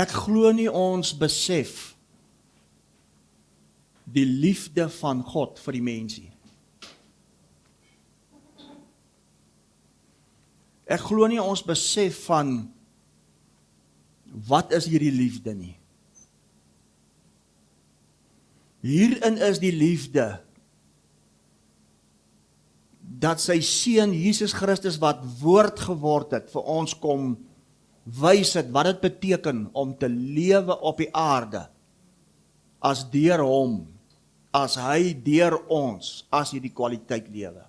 Ek glo nie ons besef die liefde van God vir die mensie. Ek glo nie ons besef van wat is hierdie liefde nie. Hierin is die liefde dat sy seun Jesus Christus wat woord geword het vir ons kom wys het wat dit beteken om te lewe op die aarde as deur hom, as hy deur ons, as hierdie kwaliteit lewe.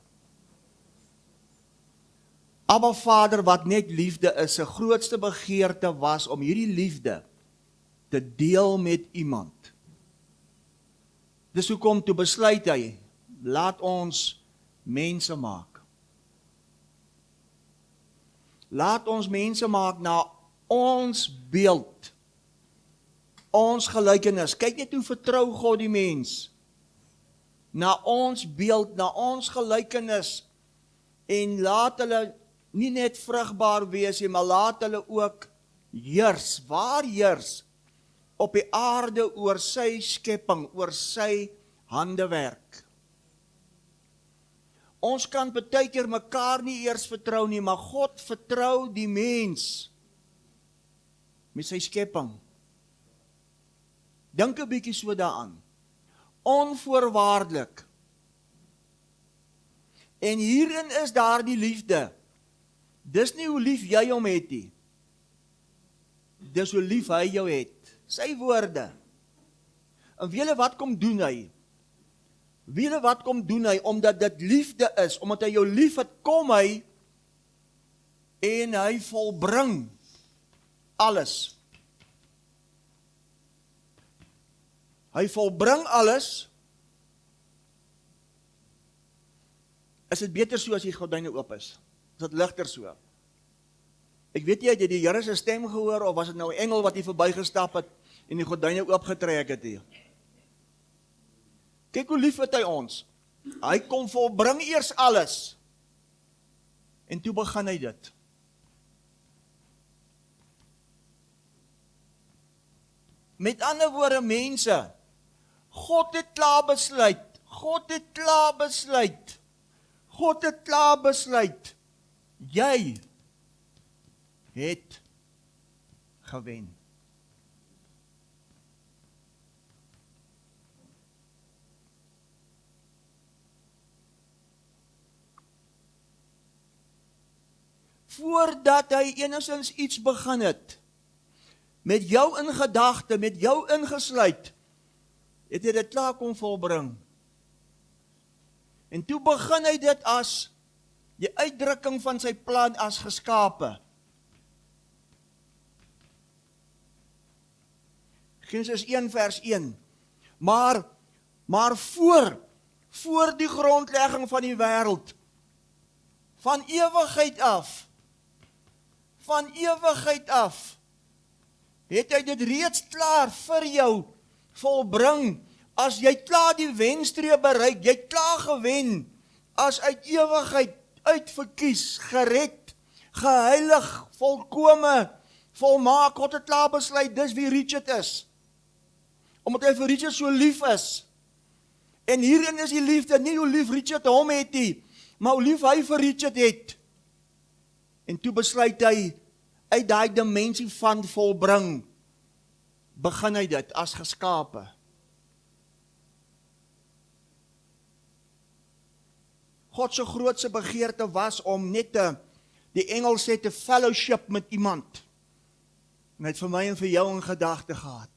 Abba Vader wat net liefde is, sy grootste begeerte was om hierdie liefde te deel met iemand. Dis hoekom toe besluit hy, laat ons mense maak. Laat ons mense maak na ons beeld, ons gelykenis. Kyk net hoe vertrou God die mens. Na ons beeld, na ons gelykenis, en laat hulle nie net vrugbaar wees nie, maar laat hulle ook heers, waar heers, op die aarde oor sy skepping, oor sy handewerk. Ons kan baie keer mekaar nie eers vertrou nie, maar God vertrou die mens met sy skepping. Dink 'n bietjie so daaraan. Onvoorwaardelik. En hierin is daar die liefde. Dis nie hoe lief jy hom het nie. Dis hoe lief hy jou het. Sy woorde. En weet julle wat kom doen hy? Weet julle wat kom doen hy? Omdat dit liefde is, omdat hy jou lief het, kom hy en hy volbring alles. Hy volbring alles. Is dit beter so as die gordyne oop is? Is dit ligter so? Ek weet nie, het jy die Here se stem gehoor, of was dit nou 'n engel wat hier verbygestap het en die gordyne oopgetrek het hier? Kyk hoe lief het hy ons. Hy kom volbring eers alles. En toe begin hy dit. Met ander woorde, mense, God het klaar besluit. God het klaar besluit. God het klaar besluit. Jy het gewen. Voordat hy enigstens iets begin het, met jou in gedagte, met jou ingesluit, het hy dit klaar kon volbring. En toe begin hy dit as die uitdrukking van sy plan as geskape. Genesis 1 vers 1. Maar voor die grondlegging van die wêreld, van ewigheid af, het hy dit reeds klaar vir jou volbring. As jy klaar die wenstreep bereik, jy klaar gewen, as uit ewigheid uitverkies, gered, geheilig, volkome, volmaak. God het klaar besluit, dis wie Richard is. Omdat hy vir Richard so lief is. En hierin is die liefde, nie hoe lief Richard hom het nie, maar hoe lief hy vir Richard het. En toe besluit hy, uit daai dimensie van volbring, begin hy dit as geskape. God se grootste begeerte was om net die engel sê te fellowship met iemand. En hy het vir my en vir jou in gedagte gehad.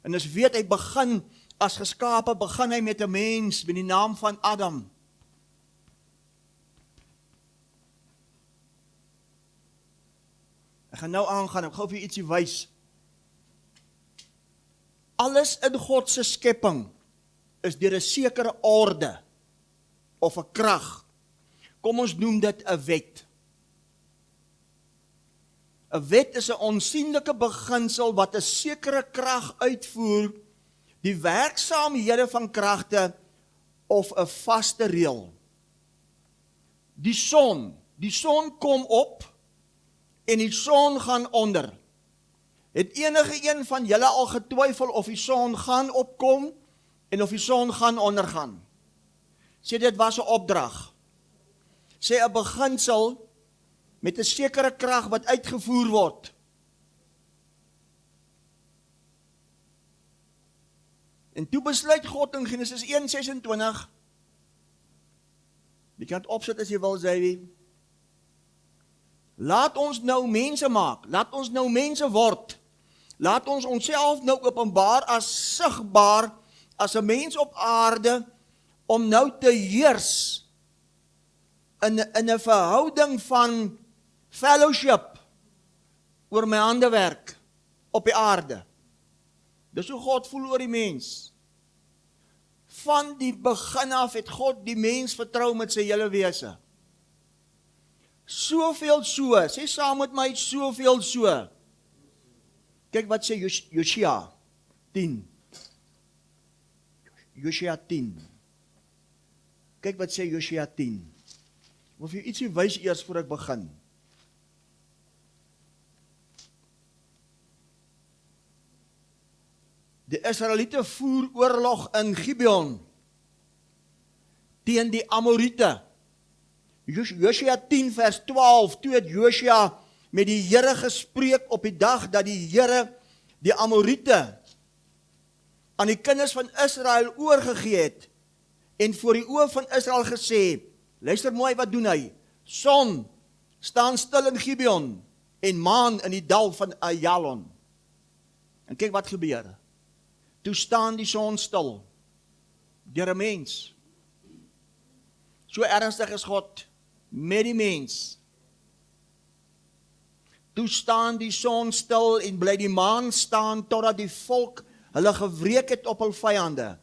En as weet hy begin as geskape, begin hy met 'n mens met die naam van Adam. Ek gaan nou aangaan, ek gou vir ietsie wys. Alles in God se skepping is deur 'n sekere orde of 'n krag. Kom ons noem dit 'n wet. 'n Wet is 'n onsigbare beginsel wat 'n sekere krag uitvoer, die werksaamhede van kragte of 'n vaste reël. Die son kom op en die son gaan onder. Het enige een van julle al getwyfel of die son gaan opkom en of die son gaan ondergaan? Sê dit was 'n opdrag. Sê 'n beginsel met 'n sekere krag wat uitgevoer word. En toe besluit God in Genesis 1:26, jy kan dit opsit as jy wil, Xavier, laat ons nou mense maak, laat ons nou mense word, laat ons onsself nou openbaar as sigbaar, as 'n mens op aarde, om nou te heers, in 'n verhouding van fellowship, oor my handewerk, op die aarde. Dis hoe God voel oor die mens. Van die begin af het God die mens vertrou met sy hele wese. Soveel so, sê saam met my, soveel so. Kyk wat sê Josua 10. Josua 10. Kyk wat sê Josua 10. Ek wil vir jou ietsie wys eers voor ek begin. Die Israeliete voer oorlog in Gibeon teen die Amorite. Josua 10 vers 12, toe het Josua met die Here gespreek op die dag dat die Here die Amorite aan die kinders van Israel oorgegee het en voor die oë van Israel gesê, luister mooi, wat doen hy? Son, staan stil in Gibeon en maan in die dal van Ayalon. En kyk wat gebeur. Toe staan die son stil, deur 'n mens. So ernstig is God met die mens. Toe staan die son stil en bly die maan staan, totdat die volk hulle gewreek het op hul vyande.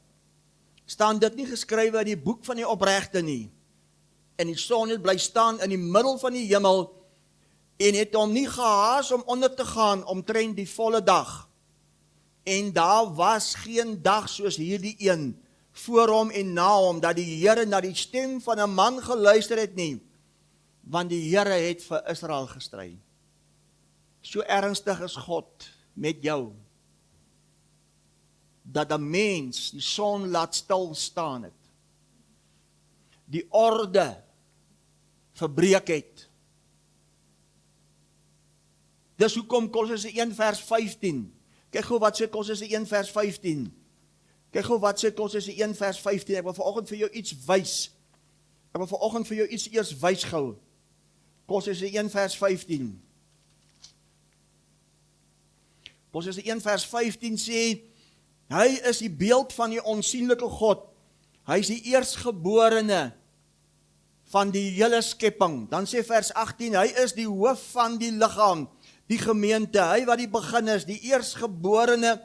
Staan dit nie geskrywe in die boek van die opregte nie? En die son het bly staan in die middel van die hemel, en het hom nie gehaas om onder te gaan, omtrent die volle dag. En daar was geen dag soos hierdie een, voor hom en na hom, dat die Here na die stem van 'n man geluister het nie, want die Here het vir Israel gestry. So ernstig is God met jou, dat 'n mens die son laat stil staan het, die orde verbreek het. Dis hoekom Kolosse 1 vers 15, kyk gou wat sê Kolosse 1 vers 15, kyk gou wat sê Kolosse 1 vers 15, ek wil vanoggend vir jou iets wys, ek wil vanoggend vir jou iets eers wys gou, Kolosse 1 vers 15, Kolosse 1 vers 15 sê, hy is die beeld van die onsienlike God, hy is die eerstgeborene van die hele skepping. Dan sê vers 18, hy is die hoof van die liggaam, die gemeente, hy wat die begin is, die eerstgeborene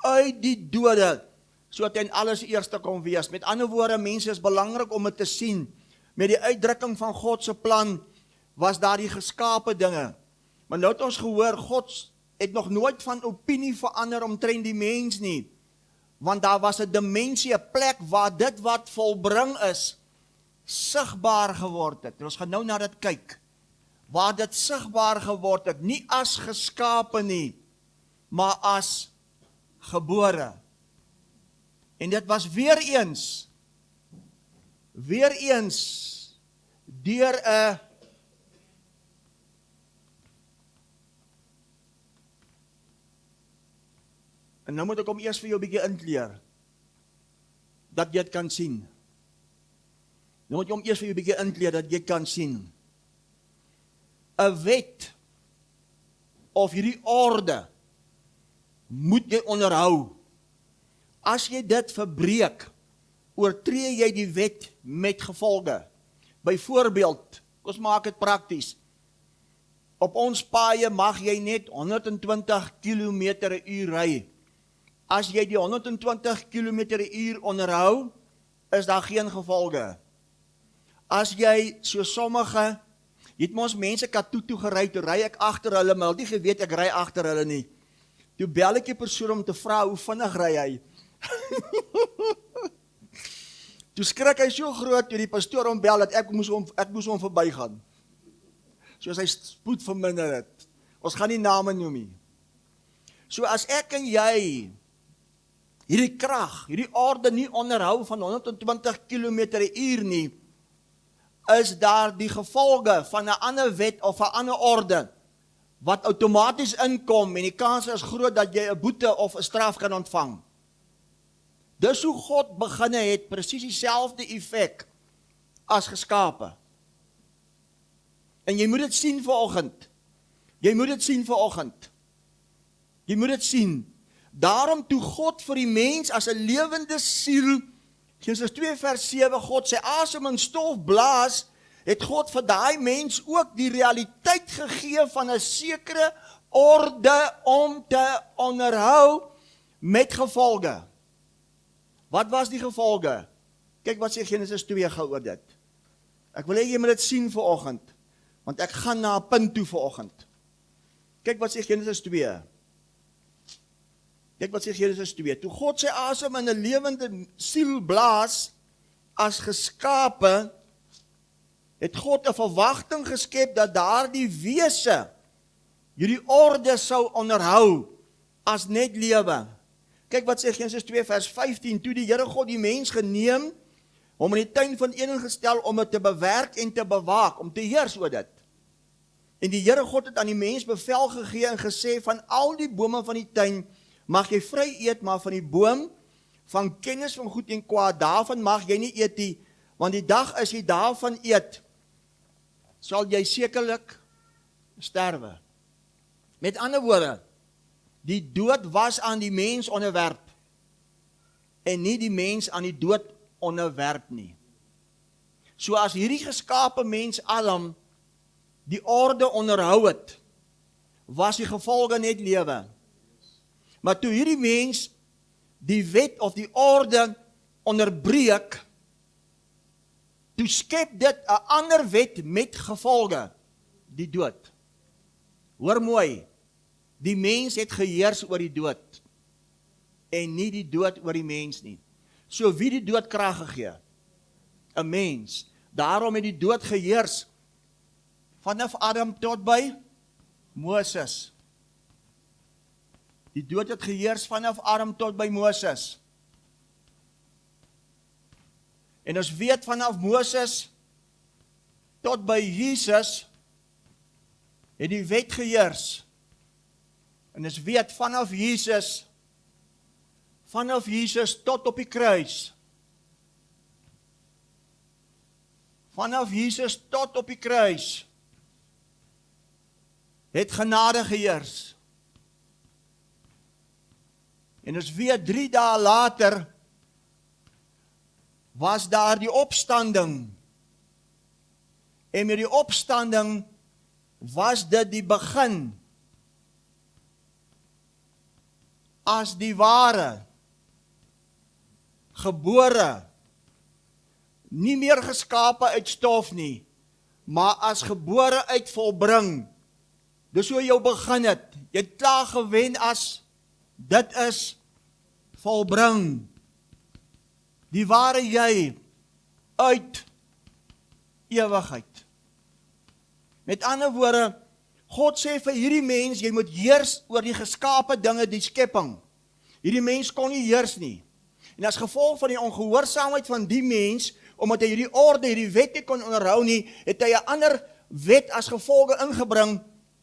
uit die dode, sodat hy in alles eerste kon wees. Met ander woorde, mense, is belangrik om het te sien. Met die uitdrukking van God se plan was daar die geskape dinge. Maar nou het ons gehoor, God het nog nooit van opinie verander omtrent die mens nie. Want daar was 'n dimensie, 'n plek waar dit wat volbring is, sigbaar geword het. En ons gaan nou na dit kyk. Waar dit sigbaar geword het, nie as geskape nie, maar as gebore. En dit was weer eens deur 'n en nou moet ek hom eers vir jou 'n bietjie inkleer, dat jy dit kan sien. Nou moet jy hom eers vir jou 'n bietjie inkleer, dat jy kan sien. 'n wet, of hierdie orde, moet jy onderhou. As jy dit verbreek, oortree jy die wet met gevolge. Byvoorbeeld, ons maak dit prakties. Op ons paaie mag jy net 120 km/h ry. As jy die 120 km/h onderhou, is daar geen gevolge. As jy so sommige, jy het mos mense Katoo toe gery, toe ry ek agter hulle, maar die geweet ek ry agter hulle nie. Toe bel ek die persoon om te vra hoe vinnig ry hy. Toe skrik hy so groot toe die pastoor hom bel dat ek moes hom verbygaan. Soos hy spoed verminder het. Ons gaan nie name noem nie. So as ek en jy hierdie krag, hierdie orde nie onderhou van 120 km/h nie, is daar die gevolge van 'n ander wet of 'n ander orde wat outomaties inkom en die kans is groot dat jy 'n boete of 'n straf kan ontvang. Dis hoe God beginne het, presies dieselfde effek as geskape. En jy moet dit sien vanoggend. Jy moet dit sien vanoggend. Jy moet dit sien. Daarom toe God vir die mens as 'n lewende siel, Genesis 2 vers 7, God sy asem in stof blaas, het God vir daai mens ook die realiteit gegee van 'n sekere orde om te onderhou met gevolge. Wat was die gevolge? Kyk wat sê Genesis 2 gou oor dit. Ek wil hê jy moet dit sien vanoggend, want ek gaan na 'n punt toe vanoggend. Kyk wat sê Genesis 2. Kyk wat sê Genesis 2. Toe God sy asem in 'n lewende siel blaas as geskape, het God 'n verwagting geskep dat daardie wese hierdie orde sou onderhou as net lewe. Kyk wat sê Genesis 2 vers 15. Toe die Here God die mens geneem, hom in die tuin van Eden gestel om dit te bewerk en te bewaak, om te heers oor dit. En die Here God het aan die mens bevel gegee en gesê, van al die bome van die tuin mag jy vry eet, maar van die boom van kennis van goed en kwaad, daarvan mag jy nie eet nie, want die dag as jy daarvan eet, sal jy sekerlik sterwe. Met ander woorde, die dood was aan die mens onderwerp, en nie die mens aan die dood onderwerp nie. So as hierdie geskape mens Adam die orde onderhou het, was die gevolge net lewe. Maar toe hierdie mens die wet of die orde onderbreek, toe skep dit 'n ander wet met gevolge, die dood. Hoor mooi, die mens het geheers oor die dood, en nie die dood oor die mens nie. So wie die dood krag gegee? 'n Mens. Daarom het die dood geheers vanaf Adam tot by Moses. Die dood het geheers vanaf Adam tot by Moses. En ons weet vanaf Moses tot by Jesus het die wet geheers. En ons weet vanaf Jesus tot op die kruis. Vanaf Jesus tot op die kruis het genade geheers. En ons weet 3 dae later was daar die opstanding. En met die opstanding was dit die begin as die ware, gebore, nie meer geskape uit stof nie, maar as gebore uit volbring. Dis hoe jou begin het. Jy het klaar gewen as dit is volbring. Die ware jy uit ewigheid. Met ander woorde, God sê vir hierdie mens, jy moet heers oor die geskape dinge, die skepping. Hierdie mens kon nie heers nie. En as gevolg van die ongehoorsaamheid van die mens, omdat hy hierdie orde, hierdie wet nie kon onderhou nie, het hy 'n ander wet as gevolge ingebring,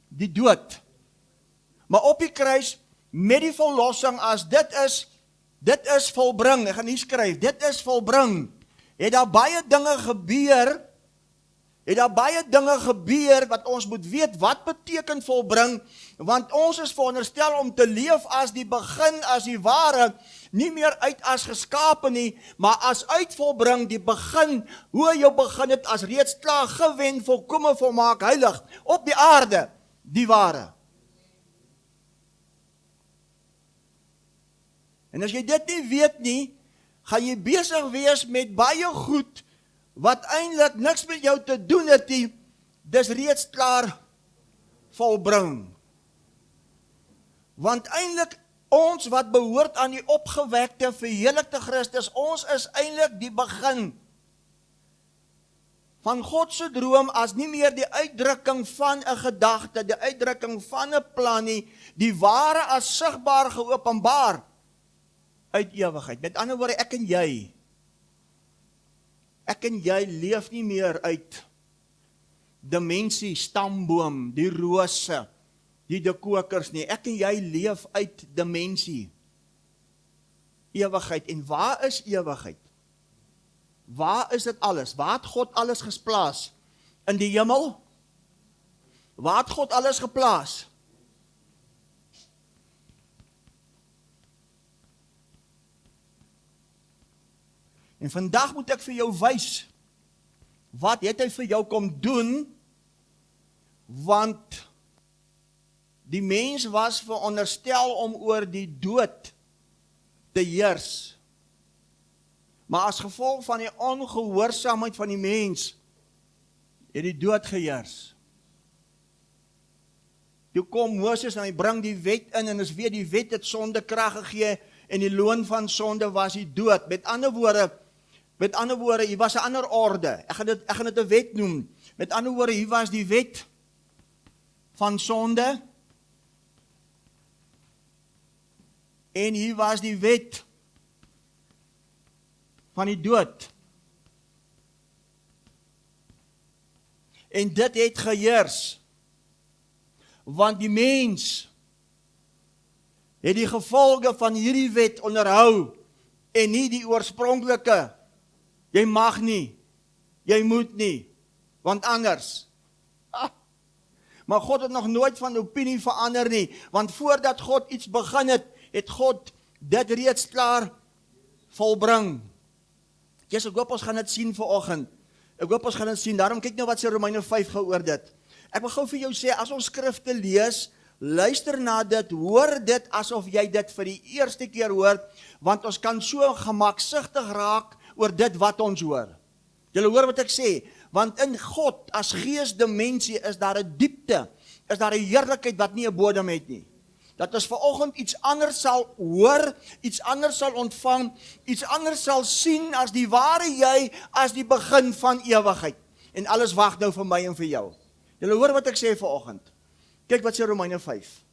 die dood. Maar op die kruis, met die verlossing, as dit is volbring, ek gaan hier skryf, dit is volbring, het daar baie dinge gebeur, wat ons moet weet, wat beteken volbring, want ons is veronderstel om te leef as die begin, as die ware, nie meer uit as geskape nie, maar as uitvolbring, die begin, hoe jou begin het, as reeds klaar gewen, volkome, volmaak, heilig, op die aarde, die ware. En as jy dit nie weet nie, gaan jy besig wees met baie goed, wat eintlik niks met jou te doen het nie, dis reeds klaar volbring. Want eintlik ons wat behoort aan die opgewekte, verheerlikte Christus, ons is eintlik die begin van God se droom as nie meer die uitdrukking van 'n gedagte, die uitdrukking van 'n plan nie, die ware as sigbaar geopenbaar uit ewigheid. Met ander woorde, ek en jy leef nie meer uit dimensie, stamboom, die rose, die dekokers nie. Ek en jy leef uit dimensie, ewigheid. En waar is ewigheid? Waar is dit alles? Waar het God alles gesplaas? In die hemel? Waar het God alles geplaas? En vandag moet ek vir jou wys, wat het hy vir jou kom doen, want die mens was veronderstel om oor die dood te heers. Maar as gevolg van die ongehoorsaamheid van die mens, het die dood geheers. Toe kom Moses en hy bring die wet in, en is weer die wet het sonde krag gegee, en die loon van sonde was die dood. Met ander woorde, hier was 'n ander orde. Ek gaan dit 'n wet noem. Met ander woorde, hier was die wet van sonde, en hier was die wet van die dood. En dit het geheers, want die mens het die gevolge van hierdie wet onderhou, en nie die oorspronklike. Jy mag nie, jy moet nie, want anders. Maar God het nog nooit van opinie verander nie, want voordat God iets begin het God dit reeds klaar volbring. Ek hoop ons gaan dit sien vanoggend. Ek hoop ons gaan dit sien. Daarom kyk nou wat sê Romeine 5 oor dit. Ek wil gou vir jou sê, as ons skrifte lees, luister na dit, hoor dit asof jy dit vir die eerste keer hoor, want ons kan so gemaksigtig raak oor dit wat ons hoor. Julle hoor wat ek sê, want in God as geesdimensie is daar 'n diepte, is daar 'n heerlikheid wat nie 'n bodem het nie. Dat ons vanoggend iets anders sal hoor, iets anders sal ontvang, iets anders sal sien as die ware jy, as die begin van ewigheid. En alles wag nou vir my en vir jou. Julle hoor wat ek sê vanoggend. Kyk wat sê Romeine 5.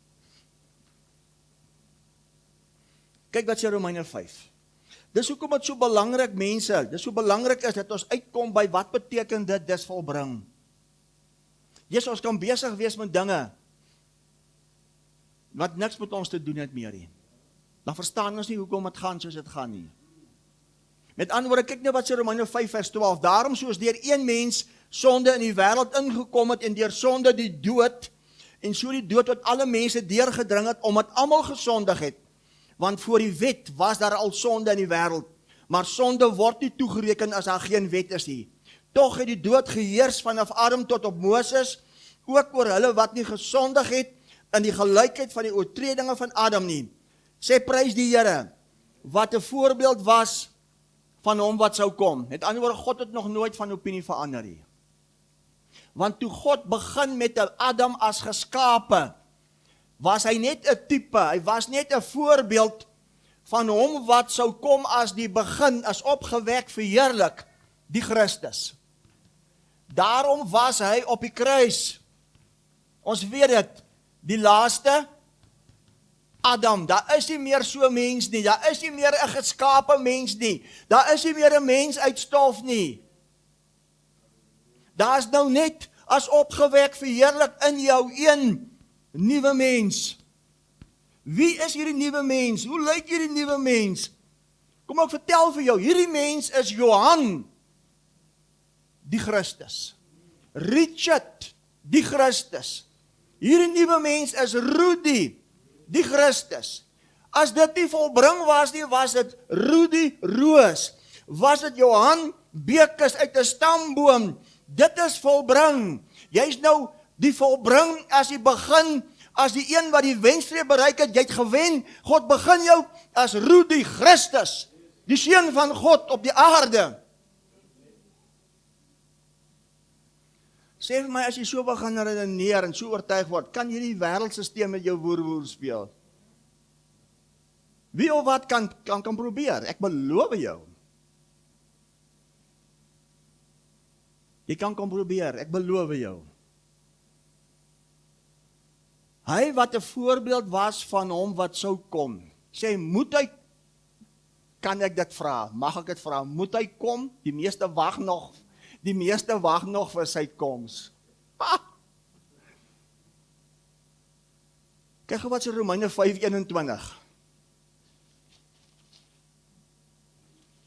Kyk wat sê Romeine 5. Dis hoekom dit so belangrik, mense, dis so belangrik is dat ons uitkom by wat beteken dit, dis volbring. Jesus, ons kan besig wees met dinge wat niks met ons te doen het meer nie. Dan verstaan ons nie hoekom dit gaan soos dit gaan nie. Met ander woorde, kyk nou wat sê Romeine 5 vers 12. Daarom soos deur een mens sonde in die wêreld ingekom het, en deur sonde die dood, en so die dood wat alle mense deurgedring het, omdat almal gesondig het. Want voor die wet was daar al sonde in die wêreld, maar sonde word nie toegereken as daar geen wet is nie. Tog het die dood geheers vanaf Adam tot op Moses, ook oor hulle wat nie gesondig het, in die gelykheid van die oortredinge van Adam nie. Sê prys die Here, wat 'n voorbeeld was van hom wat sou kom. Met ander woorde, God het nog nooit van opinie verander nie. Want toe God begin met Adam as geskape, was hy net 'n tipe, hy was net 'n voorbeeld van hom wat sou kom as die begin, as opgewek, verheerlik, die Christus. Daarom was hy op die kruis. Ons weet dit, die laaste Adam, daar is nie meer so 'n mens nie, daar is nie meer 'n geskape mens nie, daar is nie meer 'n mens uit stof nie. Daar is nou net as opgewek verheerlik in jou een nuwe mens. Wie is hierdie nuwe mens? Hoe lyk hierdie nuwe mens? Kom ek vertel vir jou, hierdie mens is Johan, die Christus. Richard, die Christus. Hierdie nuwe mens is Rudy, die Christus. As dit nie volbring was nie, was dit Rudy Roos. Was dit Johan Bekus uit 'n stamboom. Dit is volbring. Jy's nou die volbring as die begin, as die een wat die wenstreep bereik het, jy het gewen. God begin jou as Rudy Christus, die seun van God op die aarde. Sê vir my, as jy so begin redeneer en so oortuig word, kan hierdie wêreldstelsel met jou woer speel? Wie of wat kan probeer? Ek beloof jou. Jy kan kom probeer, ek beloof jou. Hy wat 'n voorbeeld was van hom wat sou kom, sê, moet hy, kan ek dit vra, mag ek dit vra, moet hy kom? Die meeste wag nog vir sy koms. Kyk gou wat sê Romeine 5:21.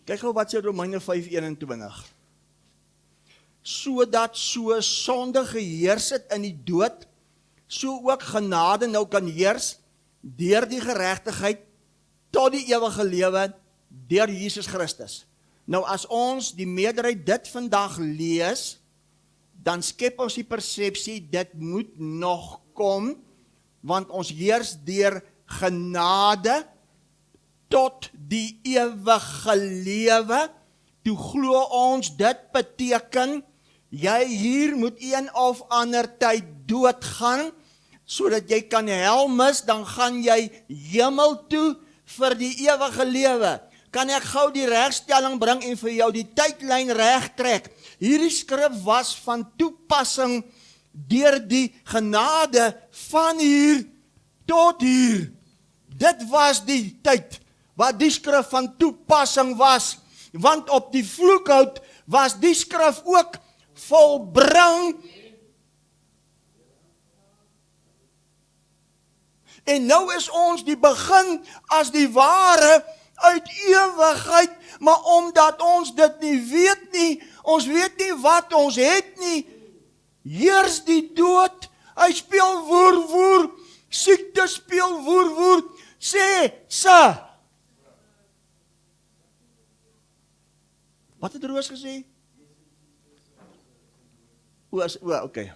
Kyk gou wat sê Romeine 5:21. Sodat so sonde geheers het in die dood, so ook genade nou kan heers deur die geregtigheid tot die ewige lewe deur Jesus Christus. Nou as ons die meerderheid dit vandag lees, dan skep ons die persepsie, dit moet nog kom, want ons heers deur genade tot die ewige lewe. Toe glo ons, dit beteken, jy hier moet een of ander tyd doodgaan, sodat jy kan hel mis, dan gaan jy hemel toe vir die ewige lewe. Kan ek gou die regstelling bring en vir jou die tydlyn regtrek? Hierdie skrif was van toepassing deur die genade van hier tot hier. Dit was die tyd wat die skrif van toepassing was, want op die vloekhout was die skrif ook volbring. En nou is ons die begin as die ware uit ewigheid, maar omdat ons dit nie weet nie, ons weet nie wat ons het nie, heers die dood, hy speel woer, siekte speel woer, sê, sa. Wat het Roos gesê? Okay.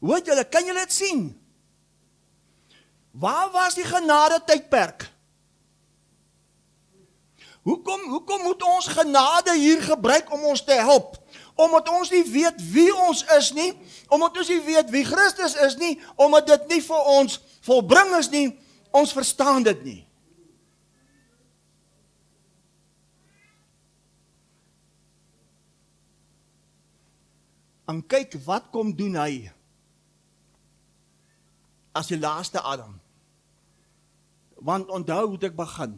Hoor julle, kan julle dit sien? Waar was die genade tydperk? Hoekom moet ons genade hier gebruik om ons te help? Omdat ons nie weet wie ons is nie, omdat ons nie weet wie Christus is nie, omdat dit nie vir ons volbring is nie, ons verstaan dit nie. En kyk, wat kom doen hy as die laaste Adam? Want onthou hoe ek begin.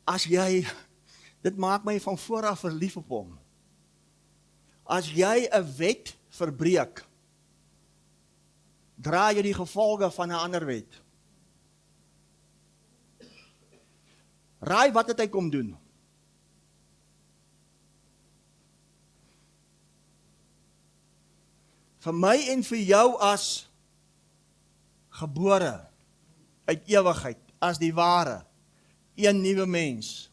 As jy, dit maak my van vooraf verlief op hom. As jy 'n wet verbreek, dra jy die gevolge van 'n ander wet. Raai wat het hy kom doen? Vir my en vir jou as gebore uit ewigheid, as die ware, een nuwe mens.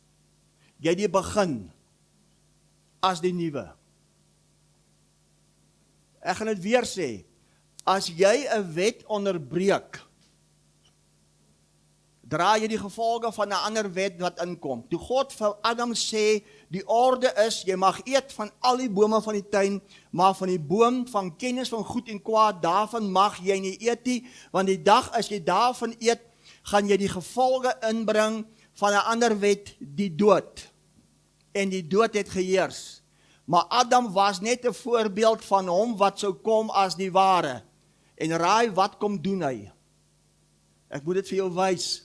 Jy die begin as die nuwe. Ek gaan dit weer sê, as jy 'n wet onderbreek, dra jy die gevolge van 'n ander wet wat inkom. Toe God vir Adam sê, die orde is, jy mag eet van al die bome van die tuin, maar van die boom van kennis van goed en kwaad, daarvan mag jy nie eet nie, want die dag as jy daarvan eet, gaan jy die gevolge inbring van 'n ander wet, die dood. En die dood het geheers. Maar Adam was net 'n voorbeeld van hom wat sou kom as die ware. En raai, wat kom doen hy? Ek moet dit vir jou wys.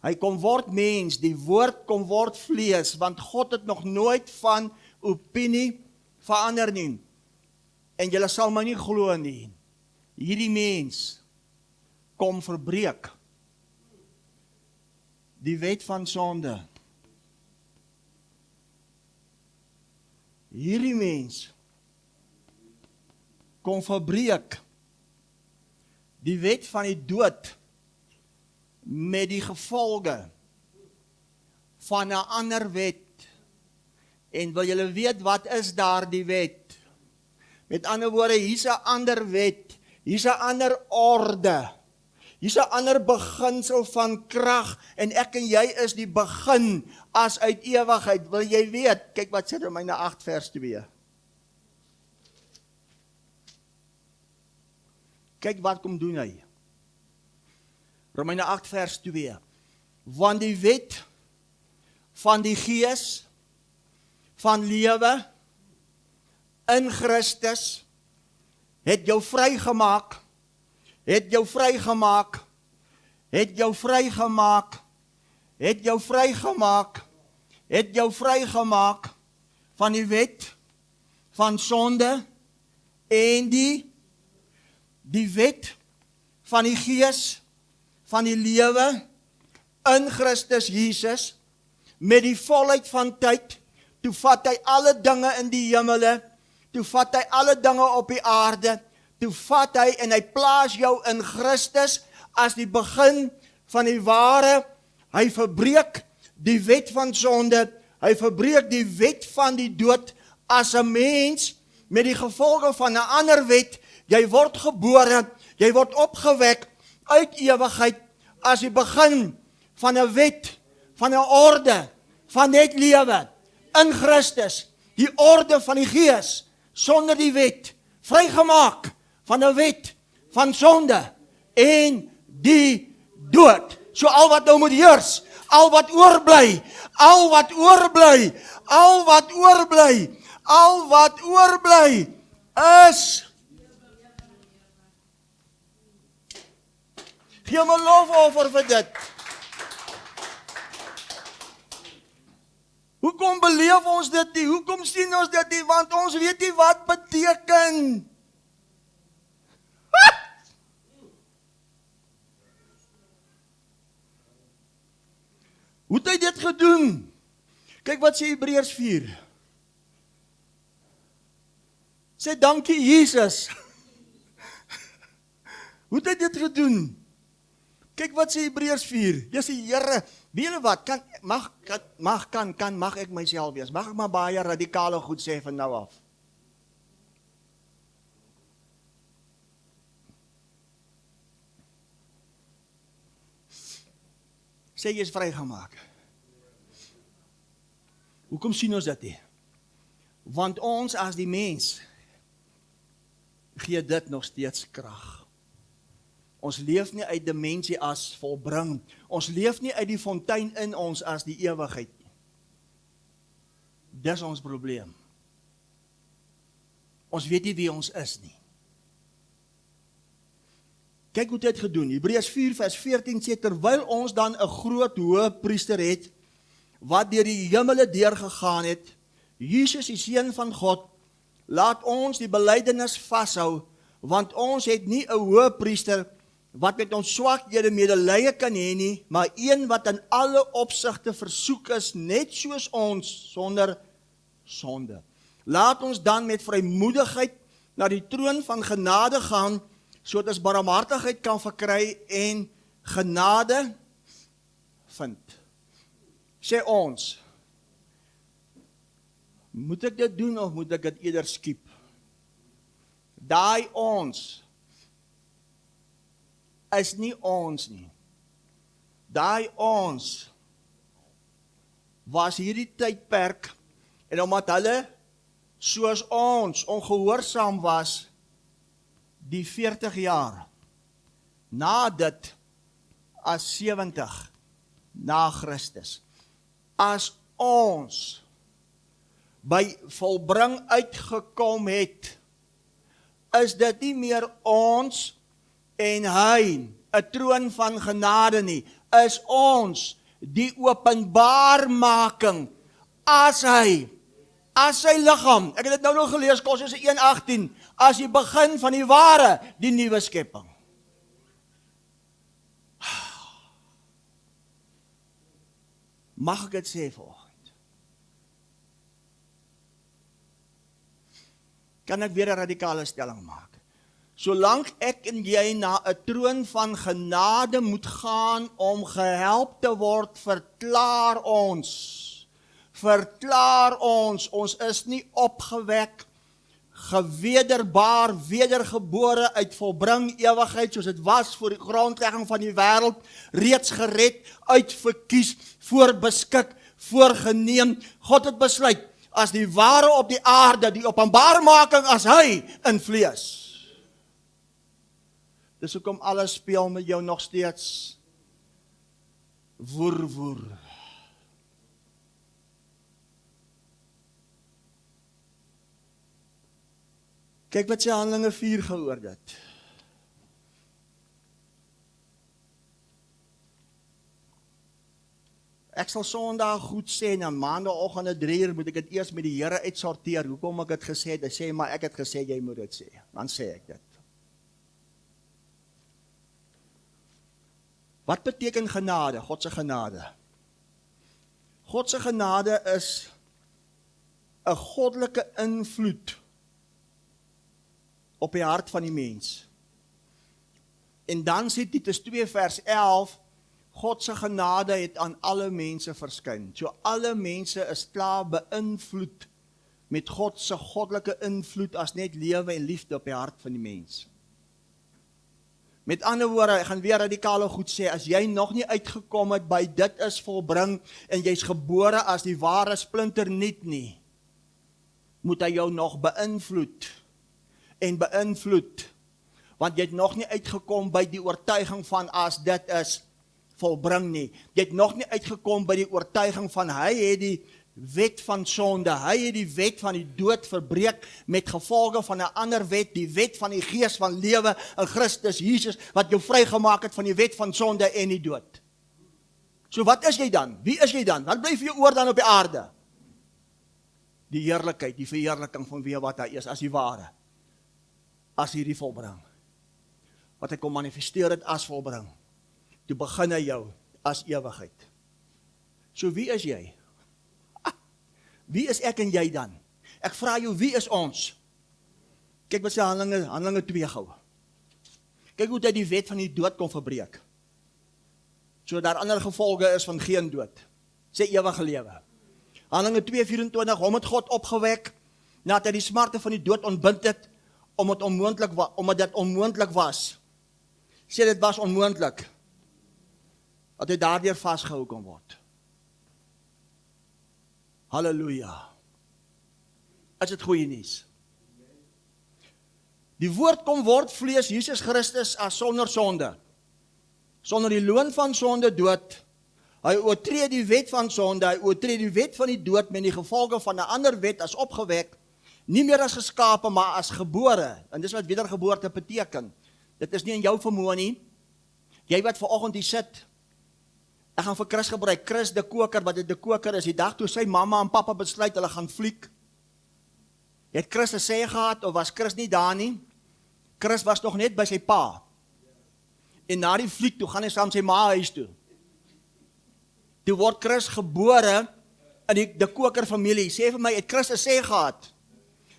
Hy kom word mens, die woord kom word vlees, want God het nog nooit van opinie verander nie. En julle sal my nie glo nie. Hierdie mens kom verbreek die wet van sonde. Hierdie mens kom verbreek die wet van die dood met die gevolge van 'n ander wet. En wil julle weet wat is daar die wet? Met ander woorde, hier's 'n ander wet, hier's 'n ander orde, hier's 'n ander beginsel van krag, en ek en jy is die begin as uit ewigheid. Wil jy weet? Kyk wat sê Romeine 8 vers 2. Kyk wat kom doen hy. Romeine 8 vers 2. Want die wet van die gees van lewe in Christus, het jou vrygemaak, het jou vrygemaak, het jou vrygemaak, het jou vrygemaak, het jou vrygemaak van die wet, van sonde, en die wet van die gees, van die lewe, in Christus Jesus, met die volheid van tyd, toe vat hy alle dinge in die hemele, toe vat hy alle dinge op die aarde, toe vat hy en hy plaas jou in Christus, as die begin van die ware, hy verbreek die wet van sonde, hy verbreek die wet van die dood, as 'n mens, met die gevolge van 'n ander wet, jy word gebore, jy word opgewek, uit ewigheid, as die begin van 'n wet, van 'n orde, van net lewe, in Christus, die orde van die gees, sonder die wet, vrygemaak, van 'n wet, van sonde, en die dood, so al wat nou moet heers, al wat oorbly, al wat oorbly, al wat oorbly, al wat oorbly, is, gee my lofoffer vir dit. Hoekom beleef ons dit nie? Hoekom sien ons dit nie? Want ons weet nie wat beteken. Hoe het hy dit gedoen? Kyk wat sê Hebreërs 4. Sê dankie Jesus. Hoe het hy dit gedoen? Kyk wat sê Hebreërs 4. Jy sê Here, weet julle wat? Mag ek myself wees? Mag ek maar baie radikale goed sê van nou af? Sê jy is vrygemaak. Hoekom sien ons dit nie? Want ons as die mens gee dit nog steeds krag. Ons leef nie uit dimensie as volbring. Ons leef nie uit die fontein in ons as die ewigheid nie. Dis ons probleem. Ons weet nie wie ons is nie. Kyk hoe dit gedoen. Hebreërs 4 vers 14 sê, terwyl ons dan 'n groot hoëpriester het, wat deur die hemele deurgegaan het, Jesus die Seun van God, laat ons die belydenis vashou, want ons het nie 'n hoëpriester wat met ons swakhede medelee kan hê nie, maar een wat in alle opsigte versoek is, net soos ons, sonder sonde. Laat ons dan met vrymoedigheid na die troon van genade gaan, sodat ons barmhartigheid kan verkry en genade vind. Sê ons, moet ek dit doen of moet ek dit eerder skiep? Daai ons is nie ons nie. Daai ons was hierdie tydperk, en omdat hulle soos ons ongehoorsaam was, die 40 jaar na dit as 70 na Christus. As ons by volbring uitgekom het, is dit nie meer ons en hy, 'n troon van genade nie, is ons die openbaarmaking as hy, as sy liggaam. Ek het dit nou nog gelees, Kolossense 1:18, as die begin van die ware, die nuwe skepping. Mag ek dit sê vanoggend? Kan ek weer 'n radikale stelling maak? Solank ek en jy na 'n troon van genade moet gaan om gehelp te word, verklaar ons, ons is nie opgewek, gewederbaar, wedergebore uit volbring ewigheid, soos dit was voor die grondlegging van die wêreld, reeds gered, uitverkies, voorbeskik, voorgeneem. God het besluit, as die ware op die aarde, die openbaarmaking as hy in vlees. Dis hoekom alles speel met jou nog steeds woer. Kyk wat sy Handelinge 4 gehoor het. Ek sal Sondag goed sê, en aan maandagoggend 3 uur moet ek dit eers met die Here uitsorteer, hoekom ek dit gesê het. Hy sê, maar ek het gesê, jy moet dit sê. Dan sê ek dit. Wat beteken genade? God se genade. God se genade is 'n goddelike invloed op die hart van die mens. En dan sê Titus 2 vers 11, God se genade het aan alle mense verskyn. So alle mense is klaar beïnvloed met God se goddelike invloed as net lewe en liefde op die hart van die mens. Met ander woorde, ek gaan weer radikale goed sê, as jy nog nie uitgekom het by dit is volbring en jy's gebore as die ware splinternuut nie, moet hy jou nog beïnvloed en beïnvloed, want jy het nog nie uitgekom by die oortuiging van as dit is volbring nie. Jy het nog nie uitgekom by die oortuiging van hy het die wet van sonde, hy het die wet van die dood verbreek met gevolge van 'n ander wet, die wet van die gees van lewe in Christus Jesus, wat jou vrygemaak het van die wet van sonde en die dood. So wat is jy dan? Wie is jy dan? Wat bly vir jou oor dan op die aarde? Die heerlikheid, die verheerliking van wie wat hy is, as die ware, as hierdie volbring. Wat hy kom manifesteer het as volbring. Toe begin hy jou as ewigheid. So wie is jy? Wie is ek en jy dan? Ek vra jou, wie is ons? Kyk wat sê Handelinge 2 gou. Kyk hoe hy die wet van die dood kon verbreek. So daar ander gevolge is van geen dood. Sê ewige lewe. Handelinge 2:24, hom het God opgewek, nadat hy die smarte van die dood ontbind het, omdat dit onmoontlik was. Sê dit was onmoontlik, dat hy daardeur vasgehou kon word. Halleluja. Is dit goeie nuus? Die woord kom word vlees, Jesus Christus as sonder sonde. Sonder die loon van sonde dood. Hy oortree die wet van sonde, hy oortree die wet van die dood met die gevolge van 'n ander wet as opgewek, nie meer as geskape, maar as gebore. En dis wat wedergeboorte beteken. Dit is nie in jou vermoë nie. Jy wat vanoggend hier sit, ek gaan vir Chris gebruik, Chris de koker, wat dit de koker is, die dag toe sy mamma en papa besluit, hulle gaan fliek. Het Chris 'n sê gehad, of was Chris nie daar nie? Chris was nog net by sy pa. En na die fliek toe, gaan hy saam sy ma huis toe. Toe word Chris gebore in die de koker familie. Sê vir my, het Chris 'n sê gehad?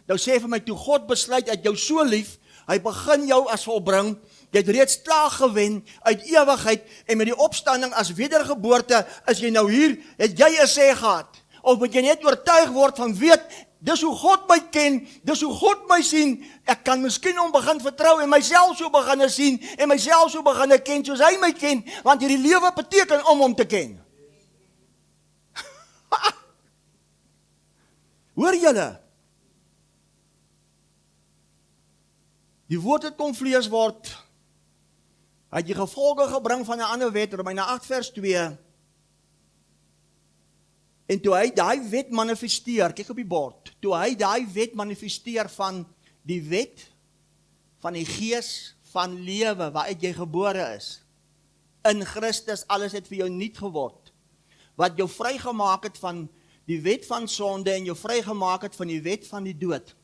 Nou sê vir my, toe God besluit, uit jou so lief, hy begin jou as volbring, jy het reeds klaar gewen uit ewigheid, en met die opstanding as wedergeboorte, is jy nou hier, het jy 'n sê gehad, of moet jy net oortuig word van weet, dis hoe God my ken, dis hoe God my sien, ek kan miskien hom begin vertrou, en myself so begin sien, en myself so begin ken, soos hy my ken, want hierdie lewe beteken om hom te ken. Hoor julle? Die woord het kom vlees word, hy het die gevolge gebring van 'n ander wet, Romeine 8 vers 2, en toe hy daai wet manifesteer, kyk op die bord, toe hy daai wet manifesteer van die wet, van die gees, van lewe, waaruit jy gebore is, in Christus, alles het vir jou nuut geword, wat jou vrygemaak het van die wet van sonde, en jou vrygemaak het van die wet van die dood,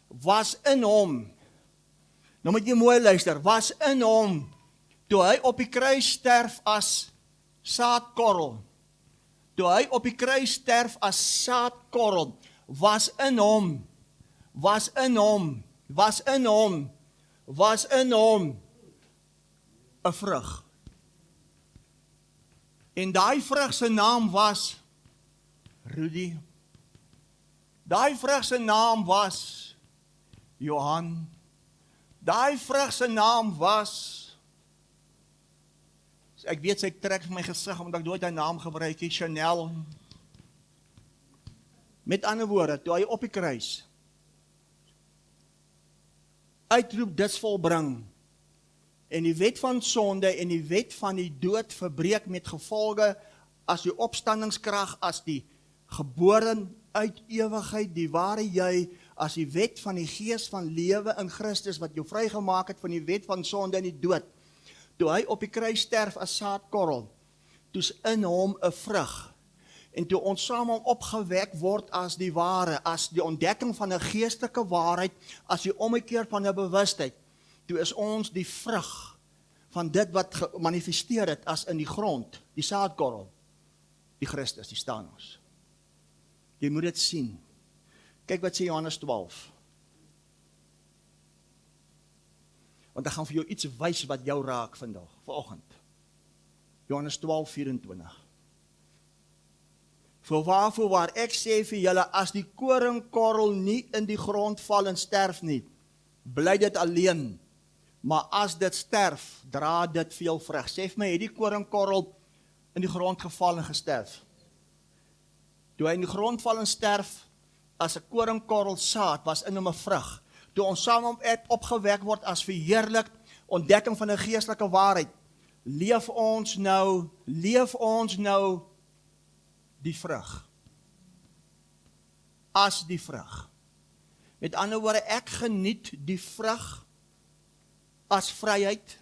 was in hom. Nou moet jy mooi luister, was in hom, toe hy op die kruis sterf as saadkorrel, toe hy op die kruis sterf as saadkorrel, was in hom, was in hom, was in hom, was in hom, 'n vrug. En daai vrug se naam was Rudy. Daai vrug se naam was Johan. Daai vrug se naam was, ek weet sy trek vir my gesig, omdat ek nooit hy naam gebruik het, Chanel. Met ander woorde, toe hy op die kruis uitroep, dis volbring, en die wet van sonde en die wet van die dood verbreek met gevolge as die opstandingskrag, as die gebore uit ewigheid, die ware jy, as die wet van die gees van lewe in Christus, wat jou vrygemaak het van die wet van sonde en die dood. Toe hy op die kruis sterf as saadkorrel, toe's in hom 'n vrug, en toe ons saam opgewek word as die ware, as die ontdekking van 'n geestelike waarheid, as die ommekeer van 'n bewustheid, toe is ons die vrug van dit wat gemanifesteer het as in die grond, die saadkorrel, die Christus, die staan ons. Jy moet dit sien. Kyk wat sê Johannes 12. Want ek gaan vir jou iets wys wat jou raak vandag, vanoggend. Johannes 12:24. Voorwaar ek sê vir julle, as die koringkorrel nie in die grond val en sterf nie, bly dit alleen. Maar as dit sterf, dra dit veel vrug. Sê vir my, het die koringkorrel in die grond geval en gesterf? Toe hy in die grond val en sterf, as 'n koringkorrel saad, was in hom 'n vrug. Toe ons saam opgewek word as verheerlik, ontdekking van 'n geestelike waarheid, leef ons nou die vrug. As die vrug. Met ander woorde, ek geniet die vrug as vryheid,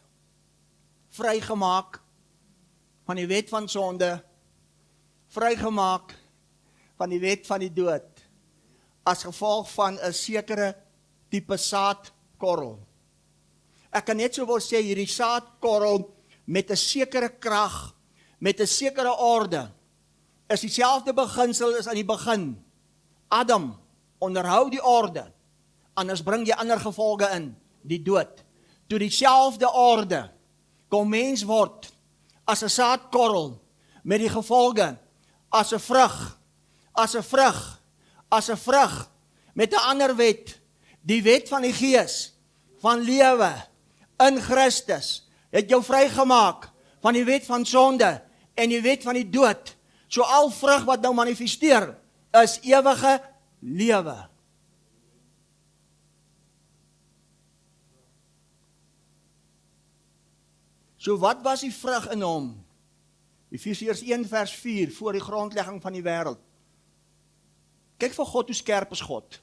vrygemaak van die wet van sonde, vrygemaak van die wet van die dood, as gevolg van 'n sekere tipe saadkorrel. Ek kan net so wil sê, hierdie saadkorrel met 'n sekere krag, met 'n sekere orde, is dieselfde beginsel as aan die begin. Adam, onderhou die orde, anders bring jy ander gevolge in, die dood. Toe dieselfde orde kom mens word as 'n saadkorrel met die gevolge as 'n vrug met 'n ander wet, die wet van die gees van lewe in Christus het jou vrygemaak van die wet van sonde en die wet van die dood. So al vrug wat nou manifesteer is ewige lewe. So wat was die vrug in hom? Efesiërs 1:4, voor die grondlegging van die wêreld. Kyk vir God hoe skerp is God.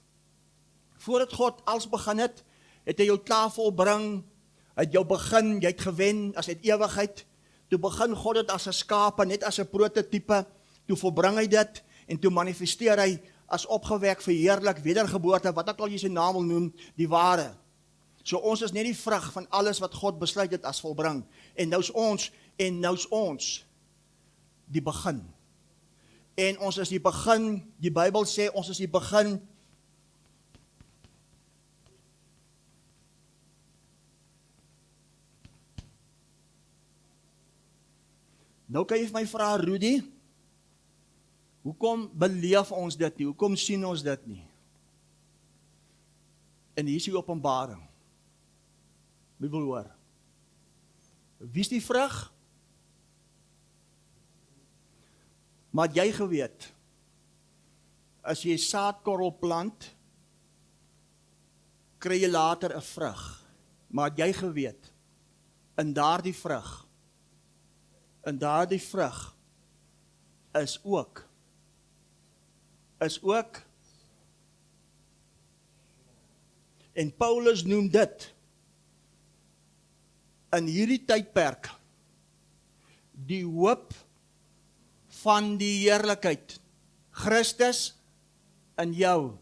Voordat God als begin het hy jou klaar volbring, het jou begin, jy het gewen as uit ewigheid. Toe begin God dit as 'n skape, net as 'n prototipe, toe volbring hy dit, en toe manifesteer hy as opgewek, verheerlik, wedergeboorte, wat ek al jy sy naam wil noem, die ware. So ons is net die vrug van alles wat God besluit het as volbring. En nou's ons die begin. En ons is die begin, die Bybel sê, ons is die begin. Nou kan jy vir my vra, Rudy, hoekom beleef ons dit nie? Hoekom sien ons dit nie? En hier is die openbaring. Wie wil hoor? Wie is die vrug? Maar het jy geweet, as jy saadkorrel plant, kry jy later 'n vrug. Maar het jy geweet, in daardie vrug is ook en Paulus noem dit in hierdie tydperk die hoop van die heerlikheid. Christus in jou.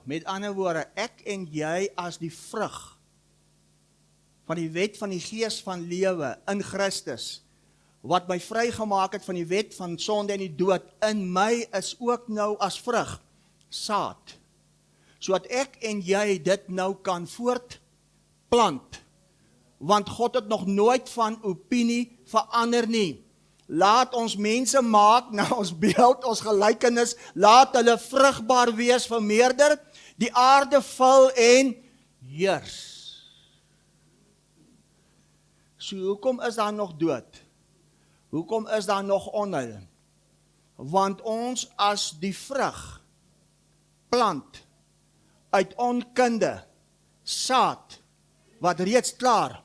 Met ander woorde, ek en jy as die vrug van die wet van die gees van lewe in Christus, wat my vrygemaak het van die wet van sonde en die dood, in my is ook nou as vrug, saad, sodat ek en jy dit nou kan voortplant, want God het nog nooit van opinie verander nie. Laat ons mense maak na ons beeld, ons gelykenis, laat hulle vrugbaar wees, vermeerder, die aarde vul en heers. So hoekom is daar nog dood? Hoekom is daar nog onheil? Want ons as die vrug plant uit onkunde, saad, wat reeds klaar.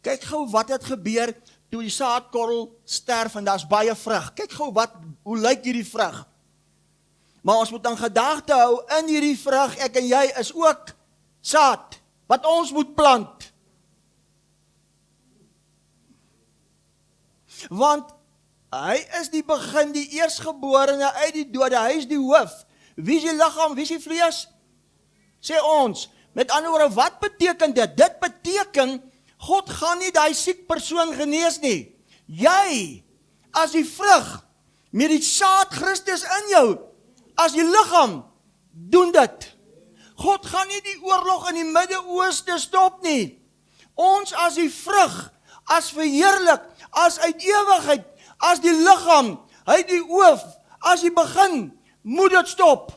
Kyk gou wat het gebeur toe die saadkorrel sterf en daar's baie vrug. Kyk gou hoe lyk hierdie vrug? Maar ons moet in gedagte hou, in hierdie vrug, ek en jy is ook saad, wat ons moet plant. Want hy is die begin, die eerstgeborene uit die dode, hy is die hoof. Wie is die liggaam, wie is die vlees? Sê ons, met ander woorde, wat beteken dit? Dit beteken, God gaan nie die siek persoon genees nie. Jy, as die vrug, met die saad Christus in jou, as die liggaam, doen dit. God gaan nie die oorlog in die Midde-Ooste stop nie. Ons as die vrug, as verheerlik, as uit ewigheid, as die liggaam, hy die hoof, as die begin, moet dit stop.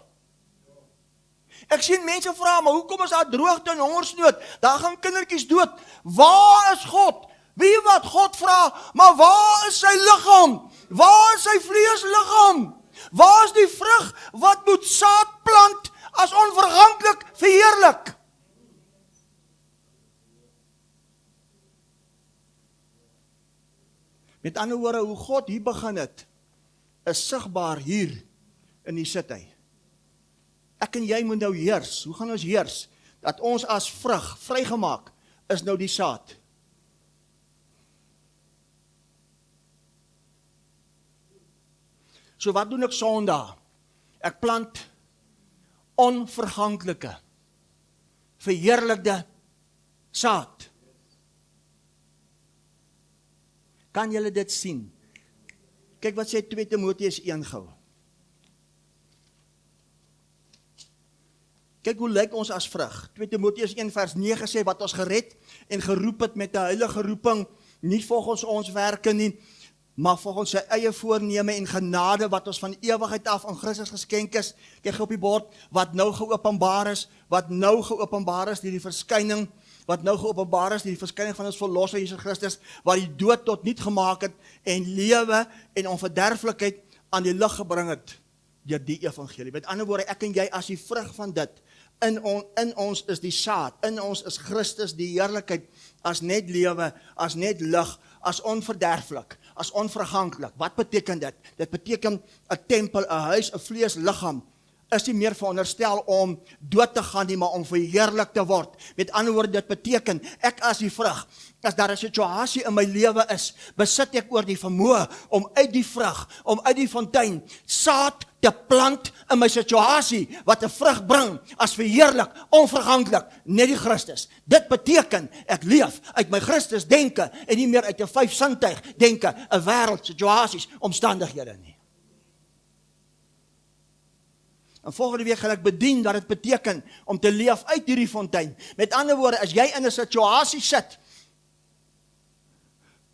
Ek sien mense vra, maar hoekom is daar droogte en hongersnood? Daar gaan kindertjies dood. Waar is God? Wie wat God vra, maar waar is sy liggaam? Waar is sy vleesliggaam? Waar is die vrug wat moet saad plant as onverganklik verheerlik? Met ander woorde, hoe God hier begin het, is sigbaar hier in die sithy. Ek en jy moet nou heers. Hoe gaan ons heers? Dat ons as vrug, vrygemaak, is nou die saad. So wat doen ek Sondag? Ek plant onverganklike, verheerlikde saad. Kan julle dit sien? Kyk wat sê 2 Timoteus 1 gou. Kyk hoe lyk ons as vrug. 2 Timoteus 1 vers 9 sê wat ons gered en geroep het met 'n heilige roeping, nie volgens ons werke nie, maar volgens sy eie voorneme en genade wat ons van ewigheid af aan Christus geskenk is. Kyk op die bord, wat nou geopenbaar is, deur die verskyning, die verskyning van ons verlosser Jesus Christus, wat die dood tot niet gemaak het, en lewe en onverderflikheid aan die lig gebring het, deur die evangelie. Met ander woorde, ek en jy as die vrug van dit, in ons is die saad, in ons is Christus die heerlikheid, as net lewe, as net lig, as onverderflik, as onverganklik. Wat beteken dit? Dit beteken 'n tempel, 'n huis, 'n vleesliggaam, is nie meer veronderstel om dood te gaan nie, maar om verheerlik te word. Met ander woorde, dit beteken, ek as die vrug, as daar 'n situasie in my lewe is, besit ek oor die vermoë om uit die vrug, om uit die fontein, saad te plant in my situasie, wat 'n vrug bring, as verheerlik, onverganklik, net die Christus. Dit beteken, ek leef uit my Christus denke, en nie meer uit 'n 5 sintuig denke, 'n wêreld, situasies, omstandighede nie. En volgende week gaan ek bedien dat dit beteken om te leef uit hierdie fontein. Met ander woorde, as jy in 'n situasie sit,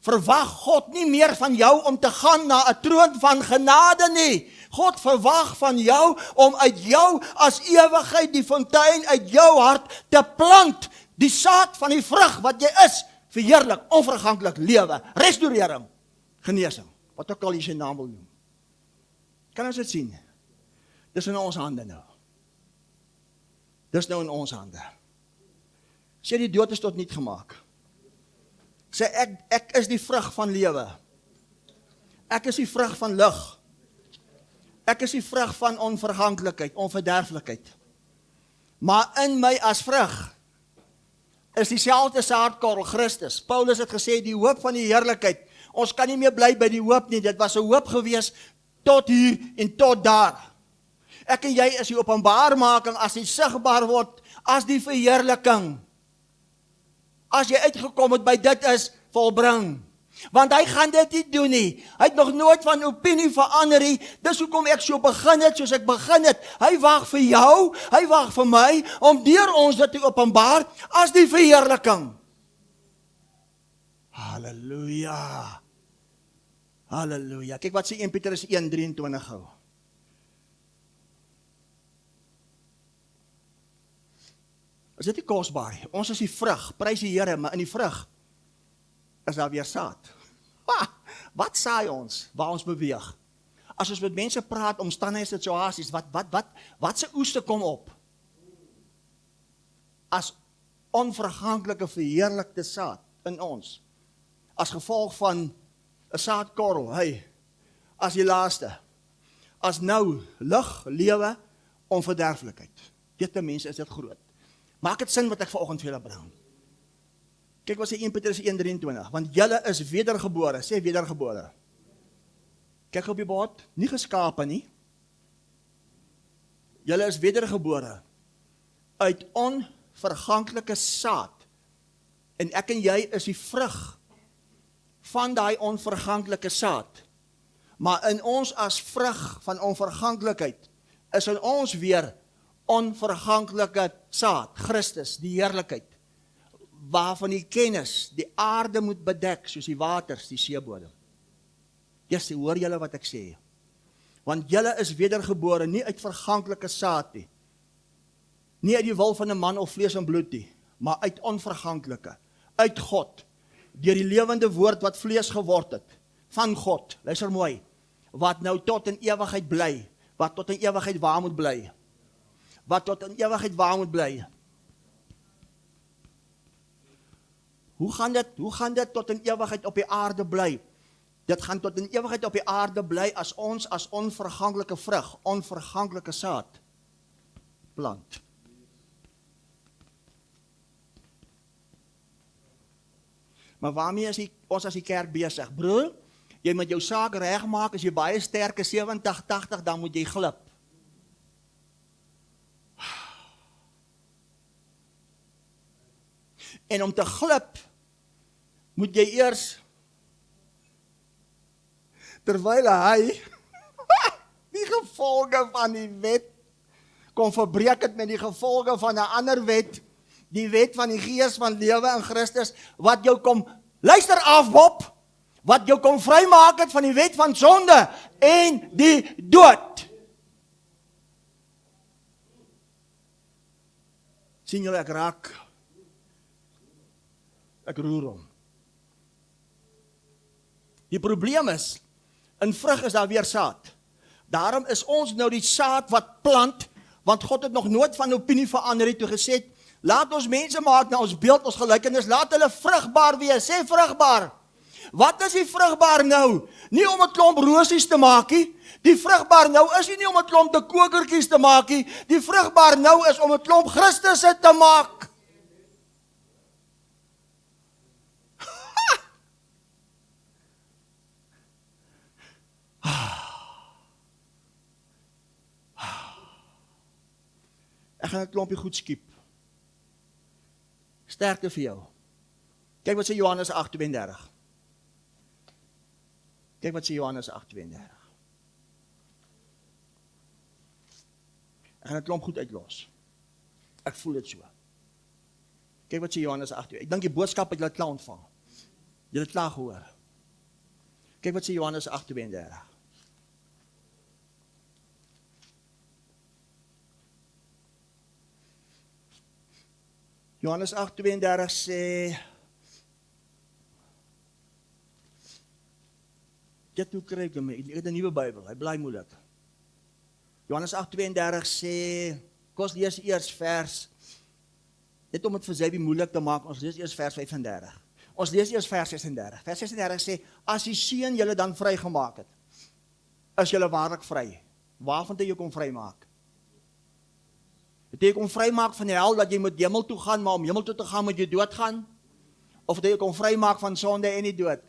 verwag God nie meer van jou om te gaan na 'n troon van genade nie. God verwag van jou om uit jou as ewigheid die fontein uit jou hart te plant, die saad van die vrug wat jy is, verheerlik, onverganklik lewe, restaurering, genesing, wat ook al jy sy naam wil noem. Kan ons dit sien? Dis in ons hande nou. Dis nou in ons hande. Sê die dood is tot niet gemaak. Sê ek is die vrug van lewe. Ek is die vrug van lig. Ek is die vrug van onverganklikheid, onverderflikheid. Maar in my as vrug is dieselfde saadkorrel Christus. Paulus het gesê die hoop van die heerlikheid. Ons kan nie meer bly by die hoop nie. Dit was 'n hoop gewees tot hier en tot daar. Ek en jy is die openbaarmaking as die sigbaar word, as die verheerliking. As jy uitgekom het by dit is volbring. Want hy gaan dit nie doen nie. Hy het nog nooit van opinie verander nie. Dis hoekom ek so begin het, soos ek begin het. Hy wag vir jou, hy wag vir my, om deur ons dit te openbaar, as die verheerliking. Halleluja. Halleluja. Kyk wat sê 1 Petrus 1:23 gou. Is dit nie kosbaar? Ons is die vrug, prys die Here, maar in die vrug is daar weer saad. Wat saai ons, waar ons beweeg? As ons met mense praat, omstandighede, situasies, wat se oeste kom op? As onverganklike verheerlikte saad in ons. as gevolg van 'n saadkorrel, as die laaste, as nou, lig, lewe, onverderflikheid. Dit mense is dit groot. Maak dit sin wat ek vanoggend vir julle bring. Kyk wat sê 1 Petrus 1:23, want julle is wedergebore, sê wedergebore. Kyk op die bord, nie geskape nie. Julle is wedergebore, uit onverganklike saad, en ek en jy is die vrug van daai onverganklike saad. Maar in ons as vrug van onverganklikheid, is in ons weer onverganklike saad, Christus, die heerlikheid, waarvan die kennis, die aarde moet bedek, soos die waters, die seebodem. Yes, hoor julle wat ek sê? Want julle is wedergebore, nie uit verganklike saad nie, nie uit die wil van 'n man of vlees en bloed nie, maar uit onverganklike, uit God, deur die lewende woord wat vlees geword het, van God, luister mooi, wat nou tot in ewigheid bly, wat tot in ewigheid waar moet bly, wat tot in ewigheid waar moet bly. Hoe gaan dit tot in ewigheid op die aarde bly? Dit gaan tot in ewigheid op die aarde bly as ons as onverganklike vrug, onverganklike saad plant. Maar waarmee is ons as die kerk besig? Broer, jy moet jou saak regmaak, as jy baie sterk is 70, 80, dan moet jy glip. En om te glip, moet jy eers, terwyl hy die gevolge van die wet kon verbreek het met die gevolge van 'n ander wet, die wet van die gees van lewe in Christus, wat jou kom, luister af Bob, wat jou kom vrymaak het van die wet van sonde en die dood. Sien julle, ek roer hom. Die probleem is, in vrug is daar weer saad. Daarom is ons nou die saad wat plant, want God het nog nooit van opinie verander het toe gesê, laat ons mense maak na ons beeld, ons gelykenis, laat hulle vrugbaar wees, sê vrugbaar. Wat is die vrugbaar nou? Nie om 'n klomp rosies te maak nie. Die vrugbaar nou is nie om 'n klomp te kokertjies te maak nie. Die vrugbaar nou is om 'n klomp Christusse te maak. Ek gaan 'n klompie goed skiep. Sterkte vir jou. Kyk wat sê Johannes 8:32. Kyk wat sê Johannes 8:32. Ek gaan 'n klomp goed uitlos. Ek voel dit so. Kyk wat sê Johannes 8:32. Ek dink die boodskap het julle klaar ontvang. Julle het klaar gehoor. Kyk wat sê Johannes 8:32. Johannes 8:32 sê, dit hoe kry ek hom, ek het 'n nuwe Bybel, hy bly moeilik. Johannes 8:32 sê, kom ons lees eers vers, net om dit vir Zebie moeilik te maak, ons lees eers vers 35. Ons lees eers vers 36. Vers 36 sê, as die Seun julle dan vrygemaak het, is julle waarlik vry. Waarvan het jy kom vrymaak? Het jy kom vrymaak van die hel, dat jy moet hemel toe gaan, maar om hemel toe te gaan moet jy doodgaan? Of het jy kom vrymaak van sonde en die dood?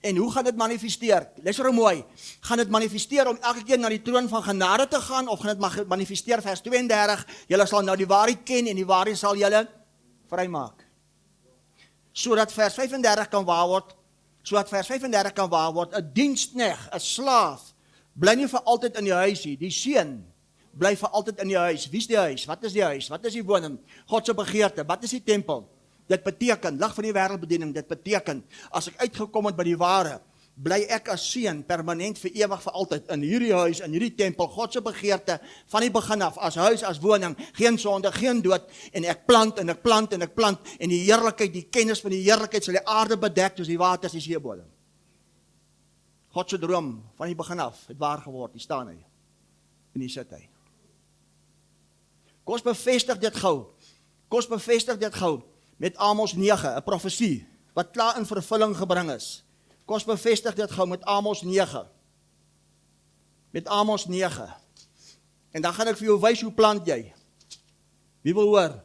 En hoe gaan dit manifesteer? Luister mooi, gaan dit manifesteer om elke keer na die troon van genade te gaan, of gaan dit manifesteer, vers 32, julle sal nou die waarheid ken, en die waarheid sal julle vrymaak. Sodat vers 35 kan waar word, 'n diensknegt, 'n slaaf, bly nie vir altyd in die huis nie, die seun bly vir altyd in die huis. Wie is die huis? Wat is die huis? Wat is die woning? God se begeerte. Wat is die tempel? Dit beteken, lig van die wêreldbediening, dit beteken, as ek uitgekom het by die ware, bly ek as seun permanent vir ewig vir altyd in hierdie huis, in hierdie tempel, God se begeerte van die begin af, as huis, as woning, geen sonde, geen dood, en ek plant en ek plant en ek plant, en die heerlikheid, die kennis van die heerlikheid sal die aarde bedek, soos die waters die seebodem. God se droom van die begin af het waar geword, hier staan hy, en hier sit hy. Kom ons bevestig dit gou, met Amos 9, 'n profesie, wat klaar in vervulling gebring is. Kom ons bevestig dit gou met Amos 9. Met Amos 9. En dan gaan ek vir jou wys hoe plant jy. Wie wil hoor?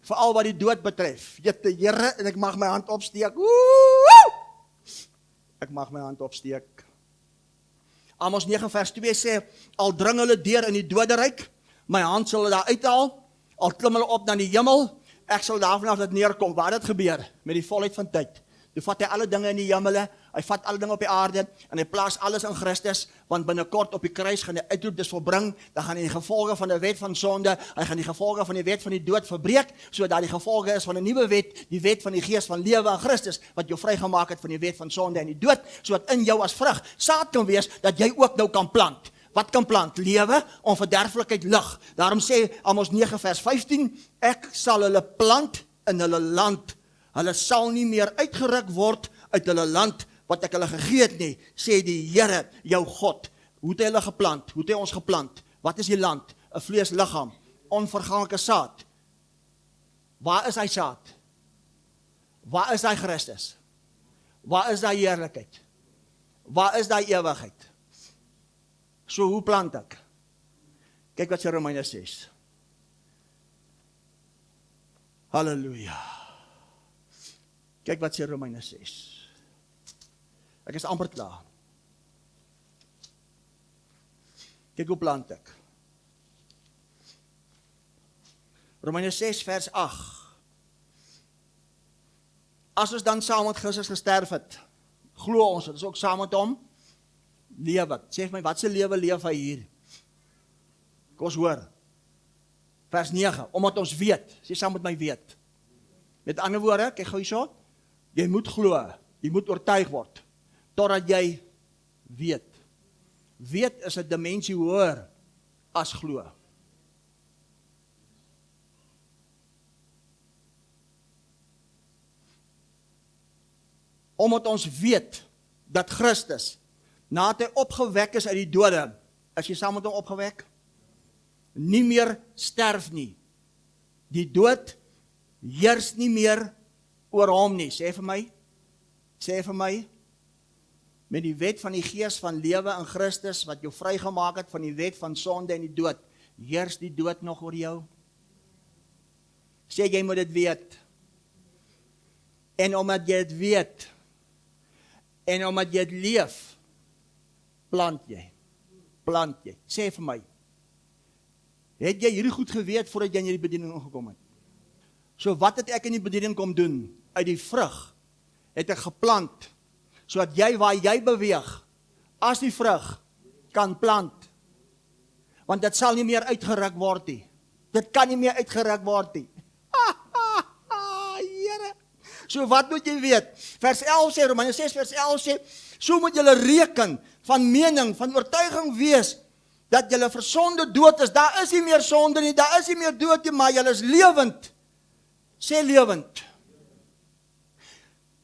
Veral wat die dood betref. Jette Here, en ek mag my hand opsteek. Woe! Ek mag my hand opsteek. Amos 9 vers 2 sê, al dring hulle deur in die doderyk, my hand sal hulle daar uithaal, al klim hulle op na die hemel, ek sal daar vanaf dit neerkom. Waar dit gebeur? Met die volheid van tyd. Toe vat hy alle dinge in die hemele, hy vat alle dinge op die aarde, en hy plaas alles in Christus, want binnekort op die kruis gaan die uitroep dis volbring, dan gaan hy die gevolge van die wet van sonde, hy gaan die gevolge van die wet van die dood verbreek, sodat die gevolge is van 'n nuwe wet, die wet van die gees van lewe in Christus, wat jou vrygemaak het van die wet van sonde en die dood, sodat in jou as vrug saad kan wees, dat jy ook nou kan plant. Wat kan plant? Lewe, onverderflikheid, lig. Daarom sê Amos 9 vers 15, ek sal hulle plant in hulle land. Hulle sal nie meer uitgeruk word uit hulle land wat ek hulle gegee het nie, sê die Here, jou God. Hoe het hy hulle geplant? Hoe het hy ons geplant? Wat is die land? 'n Vleesliggaam, onvergaanlike saad. Waar is hy saad? Waar is hy Christus? Waar is daai heerlikheid? Waar is daai ewigheid? So hoe plant ek? Kyk wat sê Romeine 6. Halleluja. Kyk wat sê Romeine 6. Ek is amper klaar. Kyk hoe plant ek. Romeine 6 vers 8. As ons dan saam met Christus gesterf het, glo ons, dit is ook saam met hom, lewe. Sê vir my, wat se lewe leef hy hier? Kom ons hoor. Vers 9, omdat ons weet, sê saam met my weet. Met ander woorde, kyk gou hierso, jy moet glo, jy moet oortuig word, totdat jy weet. Weet is 'n dimensie hoër as glo. Omdat ons weet dat Christus, nadat hy opgewek is uit die dode, is jy saam met hom opgewek? Nie meer sterf nie. Die dood heers nie meer oor hom nie. Sê vir my, met die wet van die gees van lewe in Christus, wat jou vrygemaak het van die wet van sonde en die dood, heers die dood nog oor jou? Sê jy moet dit weet. En omdat jy dit weet, en omdat jy dit leef, plant jy. Sê vir my, het jy hierdie goed geweet voordat jy in die bediening ingekom het? So wat het ek in die bediening kom doen? Uit die vrug het ek geplant, sodat jy waar jy beweeg, as die vrug kan plant. Want dit sal nie meer uitgeruk word nie. Dit kan nie meer uitgeruk word nie. Here. So wat moet jy weet? Vers 11 sê, Romeine 6 vers 11 sê, so moet julle reken, van mening, van oortuiging wees, dat julle vir sonde dood is. Daar is nie meer sonde nie, daar is nie meer dood nie, maar julle is lewend. Sê lewend.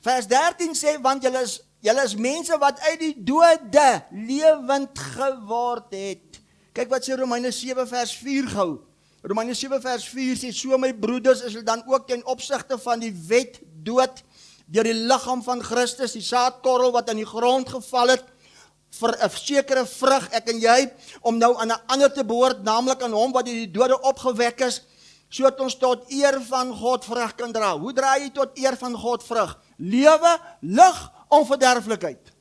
Vers 13 sê, want julle is mense wat uit die dode lewend geword het. Kyk wat sê Romeine 7 vers 4 gou. Romeine 7 vers 4 sê, so my broeders is hulle dan ook ten opsigte van die wet dood, deur die liggaam van Christus, die saadkorrel wat in die grond geval het, vir 'n sekere vrug, ek en jy, om nou aan 'n ander te behoort, naamlik aan hom wat uit die dode opgewek is, sodat ons tot eer van God vrug kan dra. Hoe dra jy tot eer van God vrug? Lewe, lig, onverderflikheid.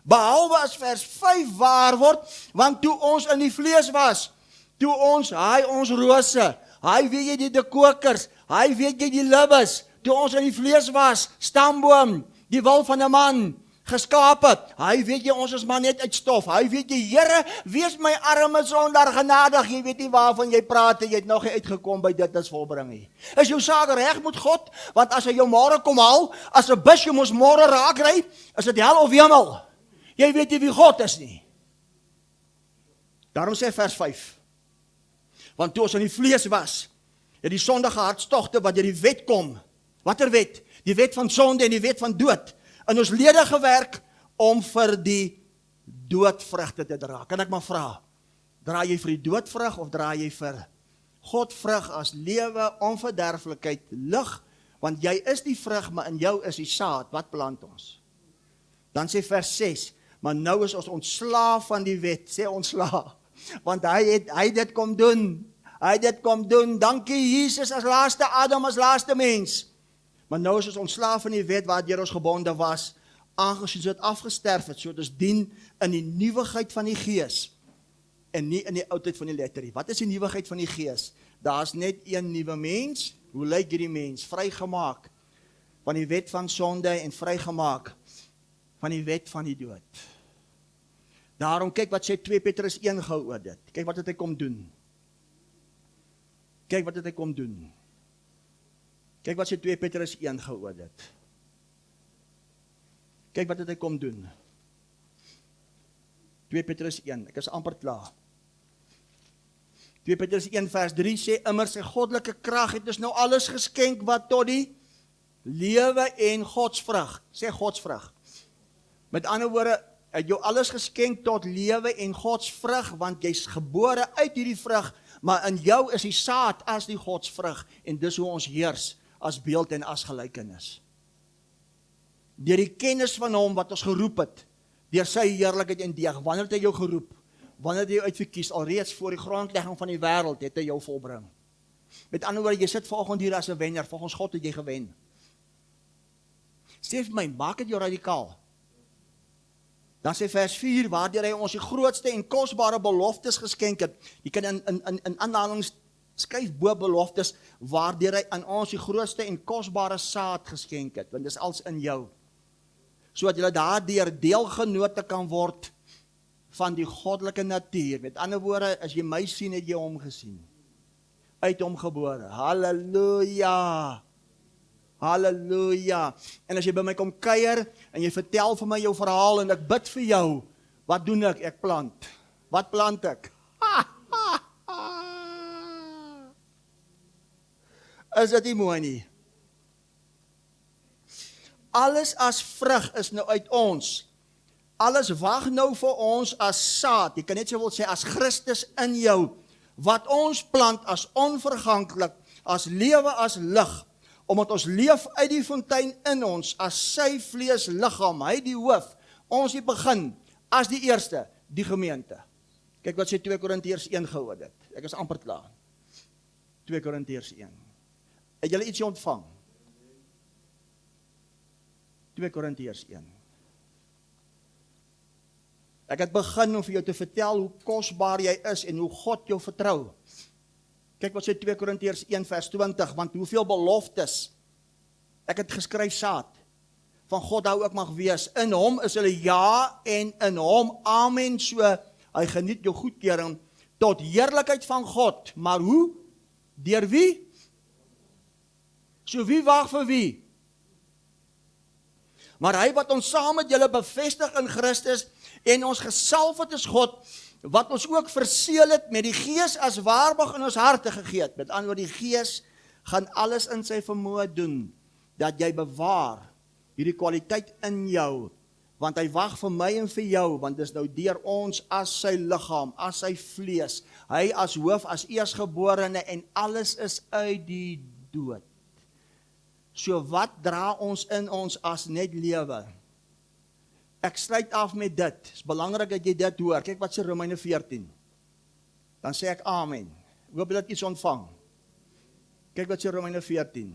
Behalwe as vers 5 waar word, want toe ons in die vlees was, toe ons, hy ons rose, hy weet jy die kokers, hy weet jy die libbes, toe ons in die vlees was, stamboom, die wil van 'n man, geskape, hy weet jy ons is maar net uit stof, hy weet jy, Here, wees my arme sondaar genadig, jy weet nie waarvan jy praat, jy het nog nie uitgekom by dit is volbring nie. Is jou saak reg met God, want as hy jou môre kom haal, as 'n bus jou ons môre raak ry, is dit hel of hemel, jy weet nie wie God is nie. Daarom sê vers 5, want toe ons in die vlees was, het die sondige hartstogte wat deur die wet kom, watter wet? Die wet van sonde en die wet van dood, in ons lede gewerk om vir die doodvrugte te dra. Kan ek maar vra, dra jy vir die doodvrug of dra jy vir God vrug as lewe, onverderflikheid, lig, Want jy is die vrug, maar in jou is die saad. Wat plant ons? Dan sê vers 6, maar nou is ons ontslaaf van die wet, sê ontslaaf. Want hy het dit kom doen. Hy het dit kom doen. Dankie Jesus as laaste Adam, as laaste mens. Maar nou is ons ontslaaf van die wet waardeur ons gebonde was, aangesien dit afgesterf het, so dit ons dien in die nuwigheid van die gees, en nie in die oudheid van die letter. Wat is die nuwigheid van die gees? Daar is net een nuwe mens. Hoe lyk hierdie mens? Vrygemaak van die wet van sonde en vrygemaak van die wet van die dood. Daarom kyk wat sê 2 Petrus 1 gehou oor dit. Kyk wat het hy kom doen. Kyk wat het hy kom doen. Kyk wat sê 2 Petrus 1 gehou oor dit. Kyk wat het hy kom doen. 2 Petrus 1, ek is amper klaar. 2 Petrus 1 vers 3 sê, immer sy goddelike krag het dus nou alles geskenk wat tot die lewe en godsvrug, sê godsvrug. Met ander woorde, het jou alles geskenk tot lewe en godsvrug, want jy's gebore uit hierdie vrug, maar in jou is die saad as die godsvrug, en dis hoe ons heers, as beeld en as gelykenis. Deur die kennis van hom wat ons geroep het, deur sy heerlikheid en deeg, wanneer het hy jou geroep? Wanneer het hy jou uitverkies? Alreeds voor die grondlegging van die wêreld het hy jou volbring. Met ander woorde, jy sit vanoggend hier as 'n wenner, volgens God het jy gewen. Sê vir my, maak dit jou radikaal. Dan sê vers 4, waardeur hy ons die grootste en kosbare beloftes geskenk het. Jy kan in aanhalings skryf bo beloftes, waardeur hy aan ons die grootste en kosbare saad geskenk het, want dis als in jou. Sodat jy daardeur deelgenote kan word van die goddelike natuur. Met ander woorde, as jy my sien, het jy hom gesien. Uit hom gebore. Halleluja! Halleluja! En as jy by my kom kuier, en jy vertel vir my jou verhaal, en ek bid vir jou, wat doen ek? Ek plant. Wat plant ek? Is dit nie mooi nie? Alles as vrug is nou uit ons. Alles wag nou vir ons as saad. Jy kan net so wil sê, as Christus in jou. Wat ons plant as onverganklik, as lewe as lig. Omdat ons leef uit die fontein in ons, as sy vlees liggaam, hy die hoof, ons die begin, as die eerste, die gemeente. Kyk wat sê 2 Korintiërs 1 gehoor dit. Ek is amper klaar. 2 Korintiërs 1. Het julle ietsie ontvang? 2 Korintiërs 1. Ek het begin om vir jou te vertel hoe kosbaar jy is en hoe God jou vertrou. Kyk wat sê 2 Korintiërs 1 vers 20, want hoeveel beloftes, ek het geskryf saad, van God hou ook mag wees, in hom is hulle ja en in hom amen, so hy geniet jou goedkeuring, tot heerlikheid van God, maar hoe? Deur wie? So wie wag vir wie? Maar hy wat ons saam met julle bevestig in Christus, en ons gesalf het is God, wat ons ook verseël het met die Gees as waarborg in ons harte gegee het. Met ander woorde, die Gees gaan alles in sy vermoë doen, dat jy bewaar hierdie kwaliteit in jou, want hy wag vir my en vir jou, want dis nou deur ons as sy liggaam, as sy vlees, hy as hoof, as eersgeborene, en alles is uit die dood. So wat dra ons in ons as net lewe? Ek sluit af met dit. Het is belangrik dat jy dit hoor. Kyk wat sê Romeine 14. Dan sê ek amen. Ek hoop dat iets ontvang. Kyk wat sê Romeine 14.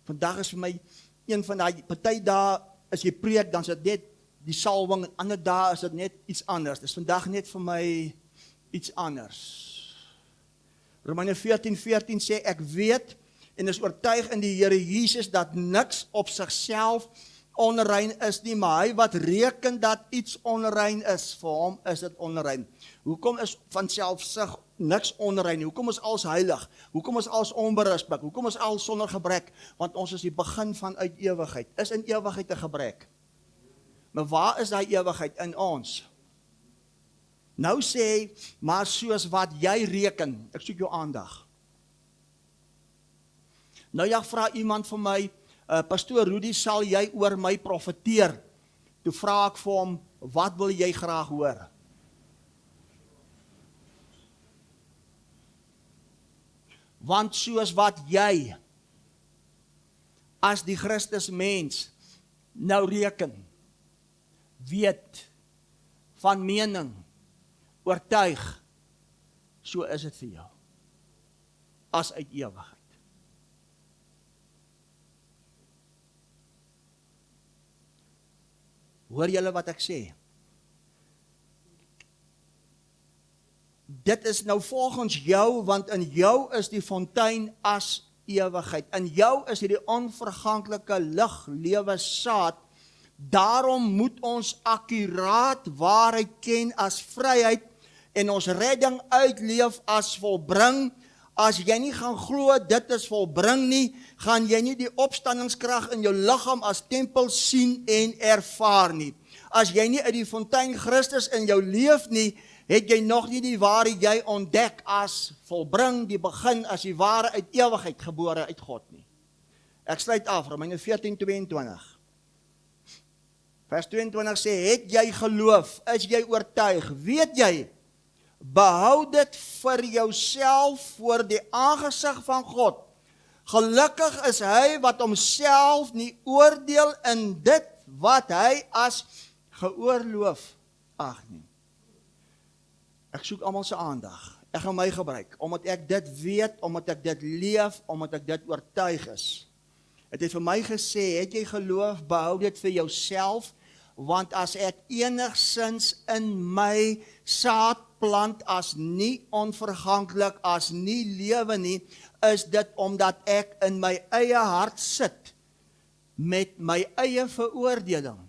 Vandag is vir my een van die party dae, as jy preek, dan is dit net die salwing, en ander dae is dit net iets anders. Dit is vandag net vir my iets anders. Romeine 14 sê, ek weet en is oortuig in die Here Jesus dat niks op sigself onrein is nie, maar hy wat reken dat iets onrein is, vir hom is dit onrein. Hoekom is van selfsug niks onrein? Hoekom is alles heilig? Hoekom is alles onberispelik? Hoekom is alles sonder gebrek? Want ons is die begin van uit ewigheid. Is in ewigheid 'n gebrek? Maar waar is daai ewigheid in ons? Nou sê hy, maar soos wat jy reken, ek soek jou aandag. Nou ja, vra iemand vir my, Pastoor Rudy, sal jy oor my profeteer? Toe vra ek vir hom, wat wil jy graag hoor? Want soos wat jy as die Christus mens nou reken, weet, van mening, oortuig, so is dit vir jou, as uit ewigheid. Hoor julle wat ek sê? Dit is nou volgens jou, want in jou is die fontein as ewigheid. In jou is hierdie onverganklike lig, lewe saad. Daarom moet ons akkuraat waarheid ken as vryheid en ons redding uitleef as volbring. As jy nie gaan glo dit is volbring nie, gaan jy nie die opstandingskrag in jou liggaam as tempel sien en ervaar nie. As jy nie uit die fontein Christus in jou leef nie, het jy nog nie die ware jy ontdek as volbring, die begin as die ware uit ewigheid gebore uit God nie. Ek sluit af, Romeine 14:22. Vers 22 sê, het jy geloof, is jy oortuig, weet jy, behou dit vir jouself voor die aangesig van God. Gelukkig is hy wat homself nie oordeel in dit wat hy as geoorloof ag nie. Ek soek almal se aandag. Ek gaan my gebruik, omdat ek dit weet, omdat ek dit leef, omdat ek dit oortuig is. Het vir my gesê, het jy geloof, behou dit vir jouself, want as ek enigsins in my saad plant as nie onverganklik, as nie lewe nie, is dit omdat ek in my eie hart sit, met my eie veroordeling,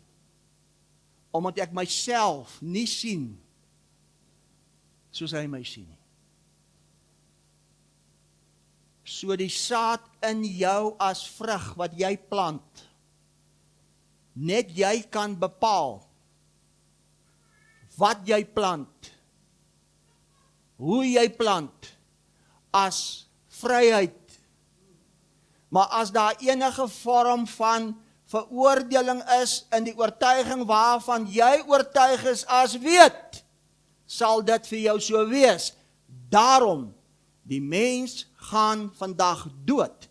omdat ek myself nie sien, soos hy my sien. So die saad in jou as vrug wat jy plant, net jy kan bepaal wat jy plant, hoe jy plant, as vryheid. Maar as daar enige vorm van veroordeling is in die oortuiging waarvan jy oortuig is as weet, sal dit vir jou so wees. Daarom, die mens gaan vandag dood,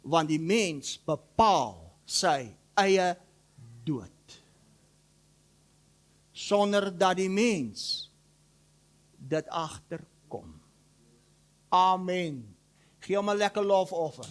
want die mens bepaal sy eie dood. Sonder dat die mens dit agterkom. Amen. Gee hom 'n lekker lofoffer.